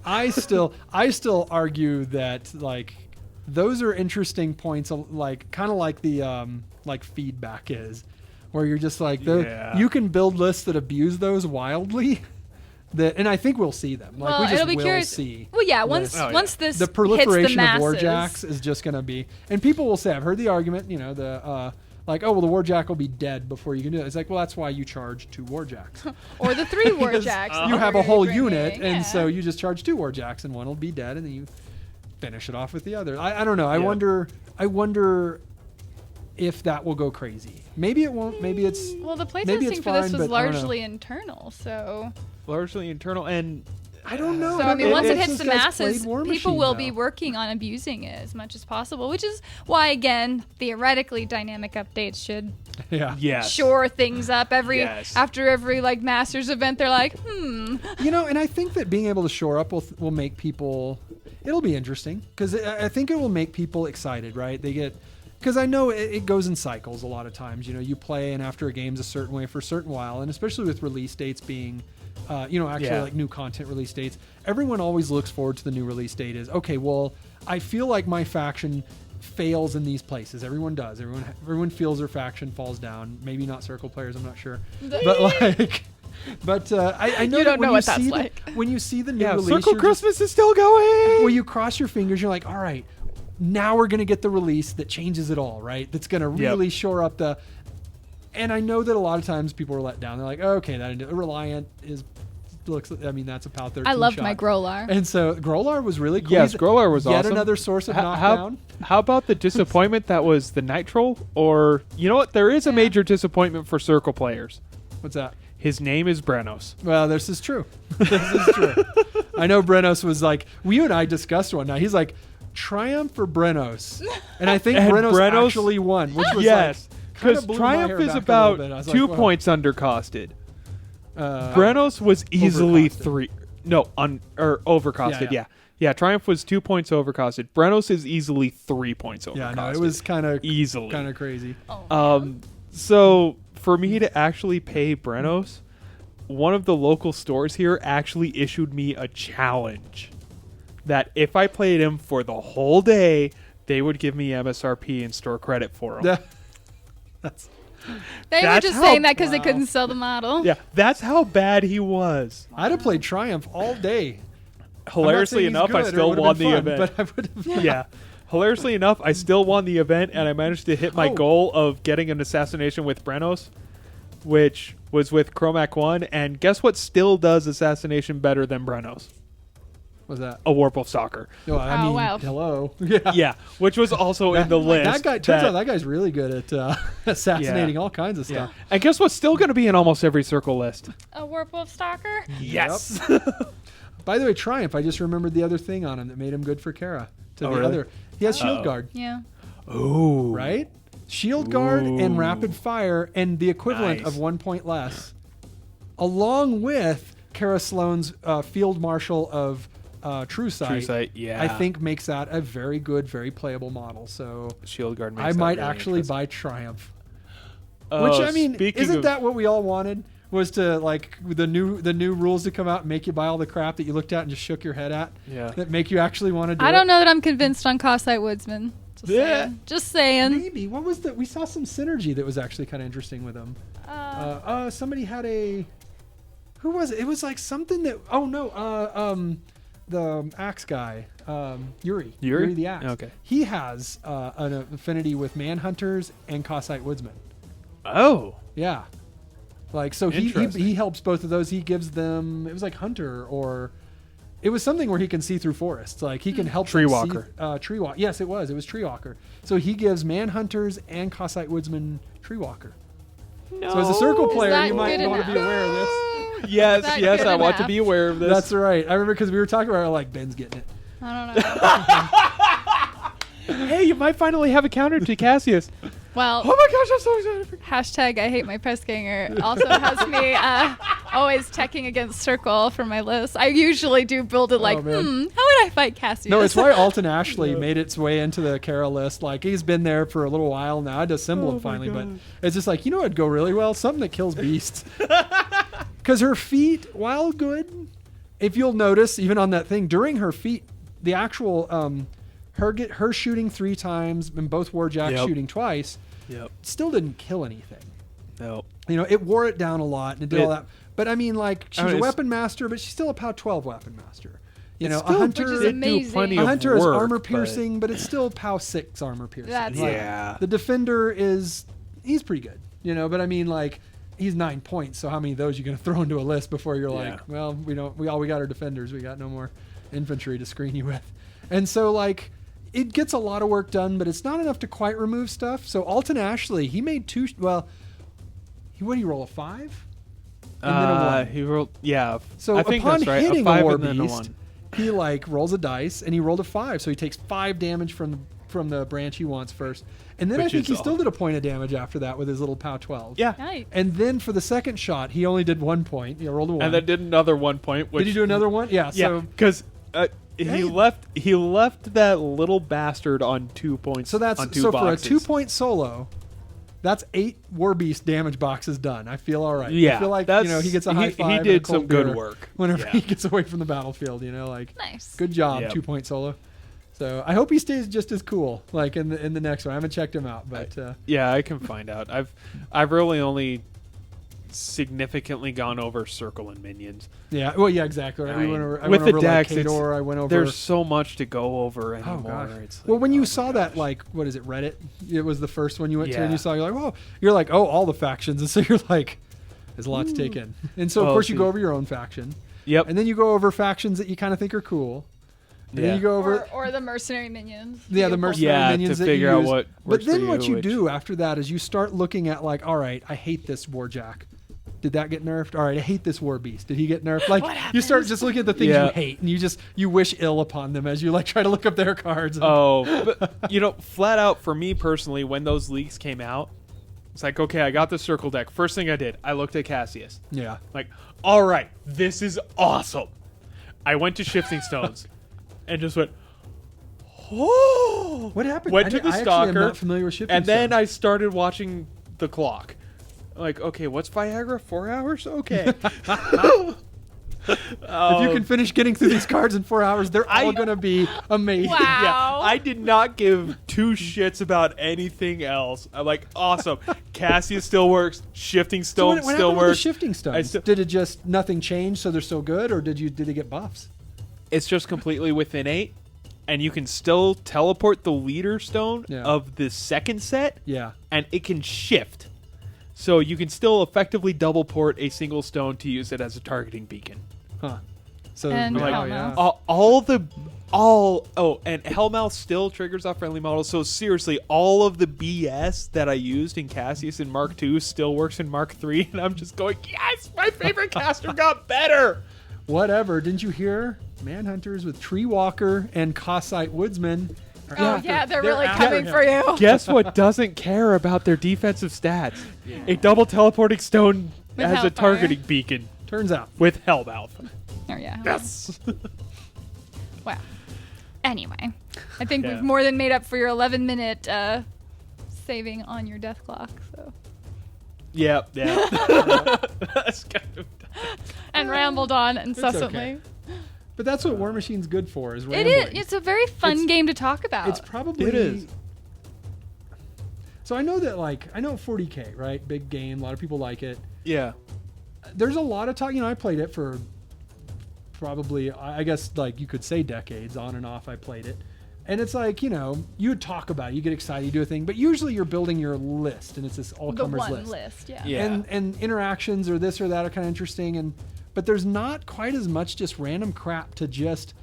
I still argue that, like, those are interesting points, like kind of like the like feedback is, where you're just like Yeah. you can build lists that abuse those wildly. And I think we'll see them. Like, Well, we just it'll be will curious. see. Well, yeah. Once lists. once this The hits proliferation the of masses, warjacks is just going to be, and people will say, I've heard the argument, like, oh well, the warjack will be dead before you can do it. It's like, well, that's why you charge 2 warjacks. or the 3 warjacks. that You we're have a gonna be whole bringing, unit, yeah. and so you just charge 2 warjacks, and one will be dead, and then you finish it off with the other. I don't know. I wonder if that will go crazy. Maybe it won't. Maybe it's Well, the maybe it's playtesting for this fine, was but I don't know. largely internal, so Largely internal, and I don't know. So I mean, once it It's hits just the guys played masses, War people Machine, will though. be working on abusing it as much as possible, which is why, again, theoretically, dynamic updates should Yeah. yes. shore things up Yes. after every like Masters event. They're like, And I think that being able to shore up will make people. It'll be interesting because I think it will make people excited, right? They get. Because I know it goes in cycles a lot of times. You play and after a game's a certain way for a certain while, and especially with release dates being, Yeah. like new content release dates, everyone always looks forward to the new release date. Is okay. Well, I feel like my faction fails in these places. Everyone does. Everyone feels their faction falls down. Maybe not circle players. I'm not sure, but like. But I know You that don't when know what that's see like. when you see the new Yeah, release, Circle you're just- Christmas is still going. well, you cross your fingers. You're like, all right, now we're going to get the release that changes it all, right? That's going to really shore up the... And I know that a lot of times people are let down. They're like, okay, that Reliant is looks. I mean, that's a POW 13 I loved shot. my Grolar. And so Grolar was really cool. Yes, He's Grolar was yet awesome. another source of H- knockdown. How about the disappointment that was the Nitro? Or, you know what? There is a Yeah. major disappointment for Circle players. What's that? His name is Brenos. Well, this is true. This is true. I know Brenos was like, you and I discussed one night. He's like, Triumph for Brenos. And I think And Brenos actually won, which was yes, kinda because blew my hair Triumph is back a about little bit. I was 2 like, wow. points undercosted. like, Brenos was easily overcosted. 3. No, overcosted. Yeah. Yeah, Triumph was 2 points overcosted. Brenos is easily 3 points overcosted. yeah, no, it was kind of easily crazy. So for me to actually pay Brenos, one of the local stores here actually issued me a challenge that if I played him for the whole day, they would give me MSRP and store credit for him. Yeah. That's They were That's just how- saying that because they wow. couldn't sell the model. Yeah, that's how bad he was. I'd have played Triumph all day. Hilariously I'm not enough, saying I he's good, still it would've won been the fun, event. But I would have. Yeah. Hilariously enough, I still won the event, and I managed to hit my Oh. goal of getting an assassination with Brenos, which was with Chromac 1. And guess what still does assassination better than Brenos? What's that? A Warp of Soccer. No, I mean, wow. hello. Yeah. Yeah, which was also in the list. That guy turns out that guy's really good at assassinating Yeah. all kinds of Yeah. stuff. And guess what's still going to be in almost every circle list? A Werewolf Stalker? Yes. By the way, Triumph, I just remembered the other thing on him that made him good for Kara. Oh, really? He has Shield Uh-oh. Guard, Yeah. Ooh. right? Shield Guard and Ooh. Rapid Fire and the equivalent Nice. of 1 point less, along with Kara Sloan's Field Marshal of True Sight. True Sight, yeah. I think makes that a very good, very playable model. So Shield Guard makes I that might really actually interesting. buy Triumph. Oh, Which I mean, speaking isn't of- that what we all wanted? Was to like the new rules to come out and make you buy all the crap that you looked at and just shook your head at. Yeah. That make you actually want to do I it. don't know that I'm convinced on Cossite Woodsman. Just Yeah. saying. Just saying. Maybe what was that? We saw some synergy that was actually kind of interesting with them. Somebody had a. Who was it? It was like something that. Oh no. The axe guy. Yuri. Yuri? the axe. Okay. He has an affinity with Manhunters and Cossite Woodsman. Oh. Yeah. Like, so he Interesting. helps both of those. He gives them, it was like Hunter or it was something where he can see through forests. Like he can help Tree them Walker. See, Tree Walker. Yes, it was Tree Walker. So he gives Manhunters and Cossite Woodsman Tree Walker. No. So as a circle player, that you might good want to be enough? aware of this. Yes, That yes, good I want to enough? be aware of this. That's right. I remember because we were talking about it, like Ben's getting it. I don't know. Hey, you might finally have a counter to Cassius. Well, Oh my gosh, I'm so excited. hashtag I hate my Pressganger also has me always checking against Circle for my list. I usually do build it like, man. how would I fight Cassius? No, it's why Alton Ashley made its way into the Kara list. Like he's been there for a little while now. I had to assemble him finally, but it's just like, you know what'd go really well? Something that kills beasts. Because her feat, while good, if you'll notice, even on that thing, during her feat, the actual her shooting 3 times and both Warjacks Yep. shooting twice Yep. still didn't kill anything. No. You know, it wore it down a lot and it did all that. But I mean, like, she's I mean, a it's- weapon master, but she's still a POW 12 weapon master. You It's know, still- a hunter. Which is They do amazing. plenty A of hunter is work, armor but- piercing, but it's still POW 6 armor piercing. That's Like, Yeah. the defender he's pretty good, you know, but I mean, like, he's 9 points, so how many of those are you going to throw into a list before you're Yeah. like, well, we got our defenders, we got no more infantry to screen you with. And so, like, it gets a lot of work done, but it's not enough to quite remove stuff. So Alton Ashley, he made what did he roll, a 5? And then a 1. He rolled, yeah. So I think upon that's right. hitting a 5 a war and then a beast, 1. he like rolls a dice and he rolled a 5, so he takes 5 damage from the branch he wants first, and then I Which think is he still all- did a point of damage after that with his little POW 12. Yeah. Nice. And then for the second shot, he only did 1 point. He rolled a 1. And then did another 1 point. Which, did he do another one? Yeah. Yeah, So because he Dang. left that little bastard on 2 points. so that's on 2 so boxes. for a 2-point solo. That's 8 War Beast damage boxes done. I feel all right. Yeah, I feel like that's- he gets a high he five. and a did cold some good beer work. whenever Yeah. he gets away from the battlefield. You know, like Nice. good job, Yep. 2-point solo. So I hope he stays just as cool, like in the next one. I haven't checked him out, but Yeah, I can find out. I've really only significantly gone over Circle and Minions. yeah. Well, yeah, exactly. Right. I With went the over decks, like Kador. I went over. There's so much to go over Oh anymore. gosh. It's like, Well, when oh you my saw that, gosh. like, what is it, Reddit? It was the first one you went to, and Yeah. you saw. You're like, oh, all the factions, and so you're like, there's a lot to take in. And so of Well, course you see- go over your own faction. Yep. And then you go over factions that you kind of think are cool. And then you go over or the mercenary minions. the mercenary minions to that figure you out use. what But works then for what you which- do after that is you start looking at like, all right, I hate this Warjack. Did that get nerfed? All right, I hate this War Beast. Did he get nerfed? Like you start just looking at the things you hate, and you wish ill upon them as you like try to look up their cards. But, flat out for me personally, when those leaks came out, it's like, okay, I got the circle deck. First thing I did, I looked at Cassius. Yeah. Like, all right, this is awesome. I went to Shifting Stones and just went, oh. What happened? Went to the I actually Stalker, am not familiar with Shifting and then Stones. I started watching the clock. Like, okay, what's Viagra? 4 hours? Okay. If you can finish getting through these cards in 4 hours, they're all going to be amazing. Wow. Yeah, I did not give two shits about anything else. I'm like, awesome. Cassius still works. Shifting Stones what still happened with works. the Shifting Stones? Did it just nothing change, so they're so good, or did they get buffs? It's just completely within 8, and you can still teleport the leader stone of the second set. Yeah. And it can shift. So you can still effectively double port a single stone to use it as a targeting beacon. Huh. So And like, Hellmouth. And Hellmouth still triggers off friendly models. So seriously, all of the BS that I used in Cassius in Mark II still works in Mark III, and I'm just going, yes, my favorite caster got better. Whatever. Didn't you hear? Manhunters with Tree Walker and Cossite Woodsman. They're really coming for you. Guess what doesn't care about their defensive stats? A double teleporting stone With as a Hellfire. targeting beacon Turns out. with Hellmouth. Oh yeah. Yes. Wow. Anyway, I think Yeah. we've more than made up for your 11-minute saving on your death clock. So. Yeah. That's kind of And rambled on incessantly. okay. But that's what War Machine's good for, is It rambling. is. It's a very fun game to talk about. It's probably... It is. So I know that, I know 40K, right? Big game. A lot of people like it. yeah. There's a lot of talk. I played it for probably, I guess, you could say decades on and off. I played it. And it's you would talk about it. You get excited, you do a thing. But usually you're building your list, and it's this the all-comers one list. list. Yeah. Yeah. And interactions or this or that are kind of interesting. But there's not quite as much just random crap to just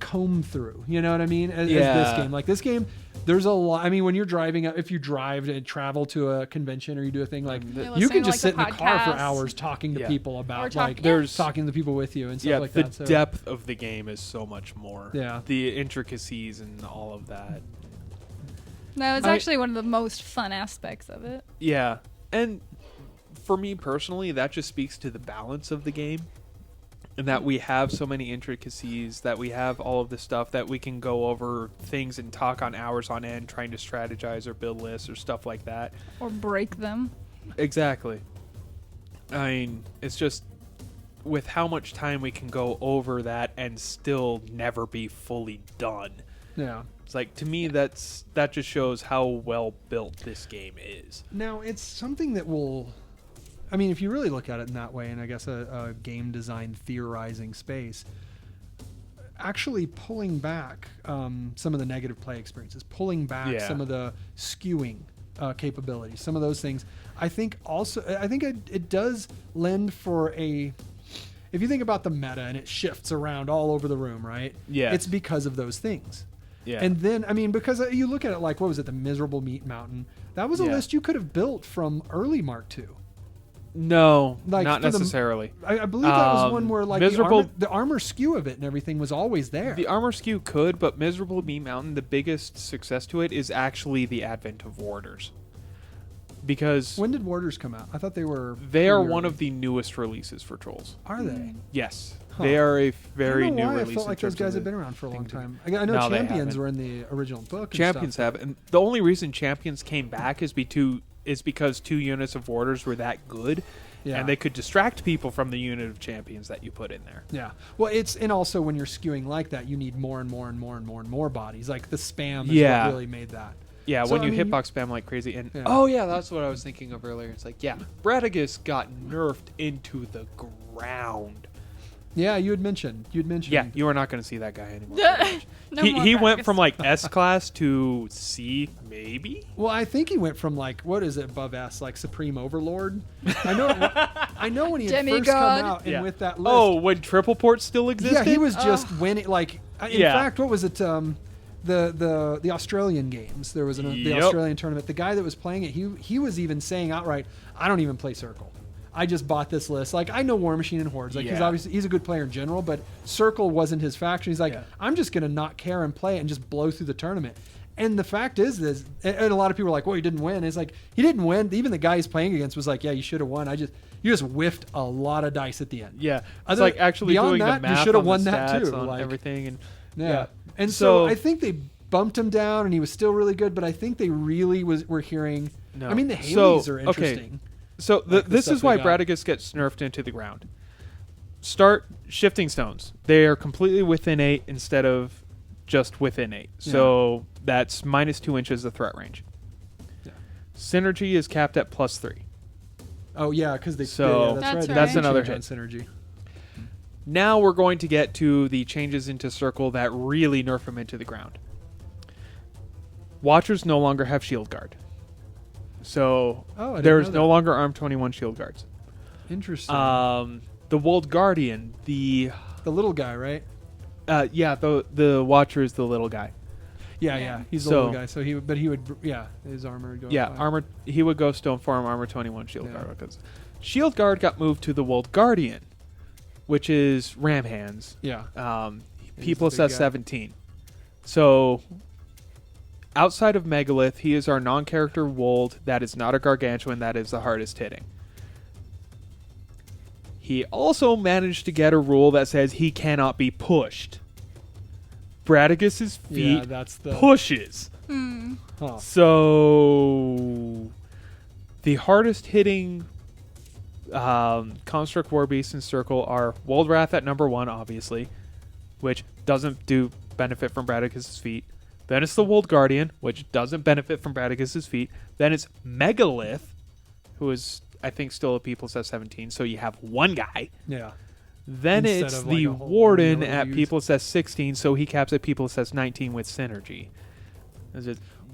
comb through. You know what I mean? As this game. This game, there's a lot. I mean, when you're driving, if you drive and travel to a convention or you do a thing, you can just sit in the car for hours talking to people about, talking to the people with you and stuff like that. The depth of the game is so much more. Yeah. The intricacies and all of that. No, it's actually one of the most fun aspects of it. Yeah. And for me personally, that just speaks to the balance of the game. And that we have so many intricacies, that we have all of this stuff, that we can go over things and talk on hours on end trying to strategize or build lists or stuff like that. Or break them. Exactly. I mean, it's just with how much time we can go over that and still never be fully done. Yeah. It's like, to me, that just shows how well built this game is. Now, it's something that will... I mean, if you really look at it in that way, and I guess a game design theorizing space, actually pulling back some of the negative play experiences, pulling back some of the skewing capabilities, some of those things, I think it does lend for a... If you think about the meta and it shifts around all over the room, right? Yeah. It's because of those things. Yeah. And then, I mean, because you look at it what was it, the Miserable Meat Mountain? That was a list you could have built from early Mark II. No, not for necessarily. I believe that was one where Miserable, the armor skew of it and everything was always there. The armor skew could, but Miserable Meat Mountain, the biggest success to it is actually the advent of Warders. Because when did Warders come out? I thought they were... They are one of the newest releases for Trolls. Are they? Yes. They are a very new release. I felt like those guys have been around for a long time. I know Champions were in the original book. Champions have. And the only reason Champions came back is because 2 units of Warders were that good. Yeah. And they could distract people from the unit of Champions that you put in there. Yeah. Well, and also when you're skewing like that, you need more and more and more and more and more bodies. Like the spam is what really made that. Yeah, so, when you hitbox spam like crazy. And that's what I was thinking of earlier. It's like, Bradagus got nerfed into the ground. Yeah, you had mentioned. Yeah, you are not going to see that guy anymore. No he more he went Braticus. from like S class to C, maybe. Well, I think he went from like what is it above S, like Supreme Overlord. I know when he had first come Demigod. out and Yeah. with that list. Oh, when triple port still existed. yeah, he was just winning. Like in Yeah. fact, what was it? The Australian games. There was the Yep. Australian tournament. The guy that was playing it, he was even saying outright, "I don't even play Circle. I just bought this list. Like I know War Machine and Hordes. Like he's a good player in general, but Circle wasn't his faction. He's like, I'm just gonna not care and play it and just blow through the tournament. And the fact is this, and a lot of people are like, well, he didn't win. It's like he didn't win. Even the guy he's playing against was like, yeah, you should have won. You just whiffed a lot of dice at the end. Yeah, it's Other- like actually beyond doing that, the you math should have on won the that stats too, on like- everything, and Yeah. And so I think they bumped him down, and he was still really good. But I think they really were hearing. No. I mean, the So, Haleys are interesting. So Like the this stuff is why they got. Braticus gets nerfed into the ground. Start shifting stones. They are completely within 8 instead of just within 8. So that's -2 inches of threat range. Yeah. Synergy is capped at +3. Oh yeah, because they. So that's That's right. they right. that's did another change hit. on synergy. Now we're going to get to the changes into Circle that really nerf him into the ground. Watchers no longer have shield guard. So Oh, I didn't there's know no that. longer Arm 21 shield guards. Interesting. The Wold Guardian, the the little guy, right? the Watcher is the little guy. Yeah. He's the So- little guy. So he would, his armor would go. Yeah, up high. armor. He would go Stone Form Armor 21 Shield Yeah. Guard because Shield Guard got moved to the Wold Guardian, which is Ram Hands. Yeah. P He's plus the big S guy. 17. So outside of Megalith, he is our non-character Wold. That is not a Gargantuan. That is the hardest hitting. He also managed to get a rule that says he cannot be pushed. Braticus's feet Yeah, that's the. pushes. Huh. So the hardest hitting Construct War Beasts in Circle are Wold Wrath at number 1, obviously, which doesn't do benefit from Braticus's feet. Then it's the Wold Guardian, which doesn't benefit from Braticus's feet. Then it's Megalith, who is, I think, still a People's S17, so you have one guy. Yeah. Then Instead it's of like the a whole Warden million at use. People's S16, so he caps at People's S19 with Synergy.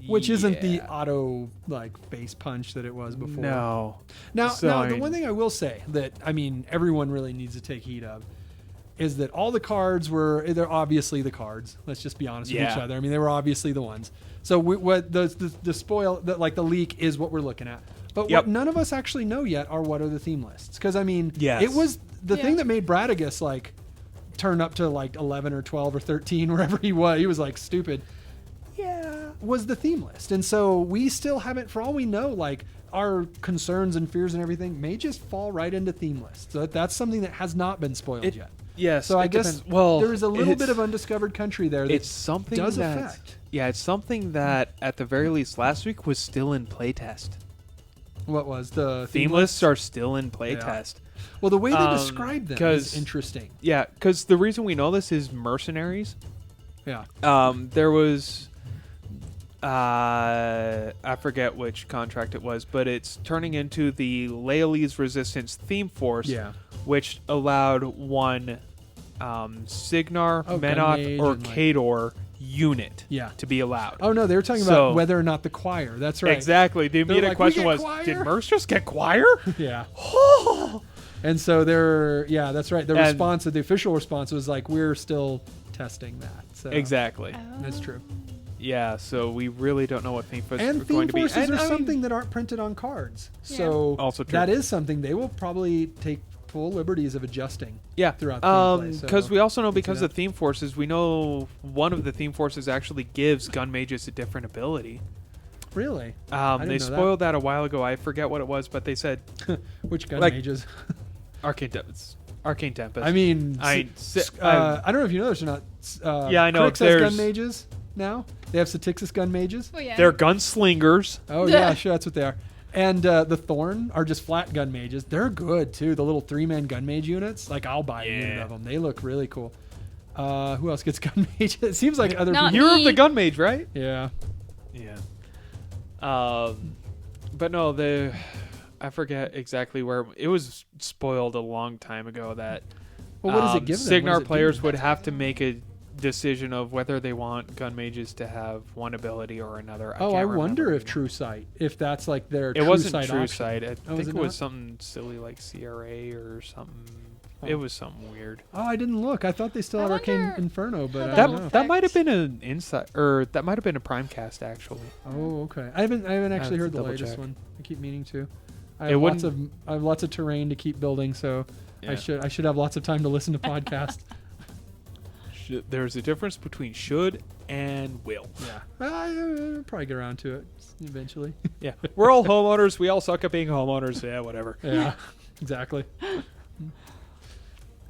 Which isn't the Yeah. auto like base punch that it was before. No. Now, So, now I the mean- one thing I will say that everyone really needs to take heed of is that all the cards they're obviously the cards. Let's just be honest with Yeah. each other. I mean, they were obviously the ones. So what the spoil like the leak is what we're looking at. But Yep. what none of us actually know yet are what are the theme lists. Because I mean, Yes. it was the Yeah. thing that made Braticus like turn up to like 11 or 12 or 13 wherever he was. He was like stupid. Yeah, was the theme list. And so we still haven't, for all we know, like our concerns and fears and everything may just fall right into theme lists. So that's something that has not been spoiled yet. Yes. So I it guess depends. Well, there is a little it's- bit of undiscovered country there that It's something does that affect. Yeah, it's something that at the very least last week was still in playtest. What was the Theme lists are still in playtest. Well, the way they describe them 'cause- is interesting. Yeah, because the reason we know this is Mercenaries. Yeah. There was, I forget which contract it was, but it's turning into the Laeli's Resistance theme force, Yeah. which allowed one Cygnar, Oh, Menot, Gunmage or and, like- Khador unit Yeah. to be allowed. Oh no, they were talking So- about whether or not the choir. That's right. Exactly. The immediate like, "We question get was, choir?" did Merce just get choir? Yeah. And so that's right. The And- response, the official response was like, we're still testing that. So Exactly. That's true. Yeah, so we really don't know what theme forces And are theme going to be. forces And, are I mean, something that aren't printed on cards. Yeah. So Also true. that is something they will probably take full liberties of adjusting. yeah, throughout the gameplay, so because we also know good to because know. of theme forces, we know one of the theme forces actually gives gun mages a different ability. Really? They know that. spoiled that a while ago. I forget what it was, but they said Which gun Like- mages? Arcane Tempest. Arcane Tempest. I mean, I don't know if you know this or not. Yeah, I know, Crix has there's- gun mages now. They have Satixis gun mages. Well, yeah. they're gunslingers. Oh yeah, sure, that's what they are. And the Thorn are just flat gun mages. They're good too. The little 3-man gun mage units. Like I'll buy a unit Yeah. of them. They look really cool. Who else gets gun mage? It seems like other Not people. You're me. the gun mage, right? Yeah. Yeah. But no, I forget exactly where it was spoiled a long time ago that Well, what does it give them? What does Cygnar it players do? would have to make a decision of whether they want gun mages to have one ability or another. Oh, I wonder remember if True Sight, if that's like their it True wasn't Sight True option. Sight. I Oh, think is it was not? something silly like CRA or something. Huh. It was something weird. Oh, I didn't look. I thought they still I had Arcane wonder Inferno, but how I that don't know. That might have been an insight, or that might have been a Primecast actually. Oh, okay. I haven't actually have heard to the double latest check. one. I keep meaning to. I It have lots wouldn't- of I have lots of terrain to keep building, so Yeah. I should have lots of time to listen to podcasts. There's a difference between should and will. Yeah, I'll probably get around to it eventually. Yeah, we're all homeowners. We all suck at being homeowners. Yeah, whatever. Yeah, exactly.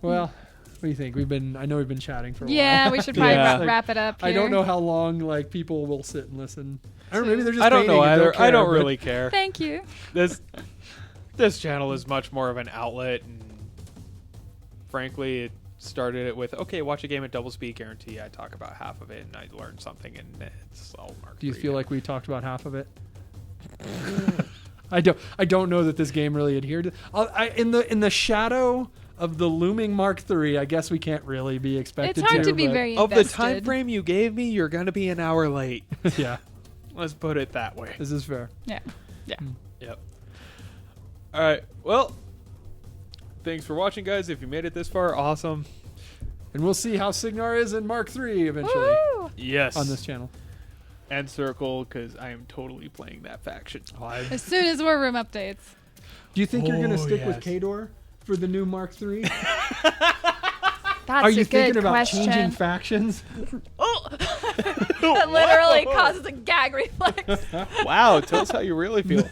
Well, what do you think? I know we've been chatting for a while. Yeah, we should probably Yeah. wrap it up here. I don't know how long like people will sit and listen. I don't know, maybe they're just I don't know painting and either. I don't care, really care. Thank you. This channel is much more of an outlet, and frankly, it started it with watch a game at double speed guarantee. I talk about half of it, and I learned something, and it's all Mark. Do you III feel now. like we talked about half of it? I don't know that this game really adhered to. In the shadow of the looming Mark III, I guess we can't really be expected It's hard to be but- very of the invested. time frame you gave me? You're gonna be an hour late. Yeah, Let's put it that way. this is fair. Yeah. Yep. All right. Well, thanks for watching, guys. If you made it this far, awesome. And we'll see how Cygnar is in Mark III eventually Woo! Yes. on this channel. And Circle, because I am totally playing that faction. As soon as War Room updates. Do you think you're going to Oh, stick with yes. Kador for the new Mark III? That's Are you a good thinking about question. changing factions? Oh! That literally causes a gag reflex. Wow. Tell us how you really feel.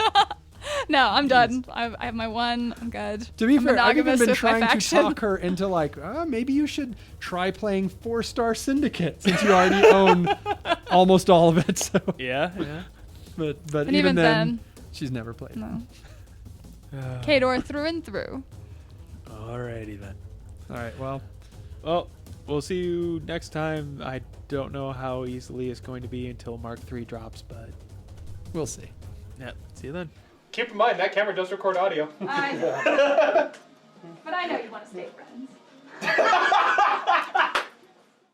No, I'm done. I have my one. I'm good. To be I'm fair, I've even monogamous been with my trying to faction. talk her into like, maybe you should try playing 4-Star Syndicate since you already own almost all of it. So, Yeah. Yeah. but And even then, she's never played. No. Kador through and through. Alrighty then. All right, well, We'll see you next time. I don't know how easily it's going to be until Mark III drops, but we'll see. yeah. See you then. Keep in mind that camera does record audio. I know. But I know you want to stay friends.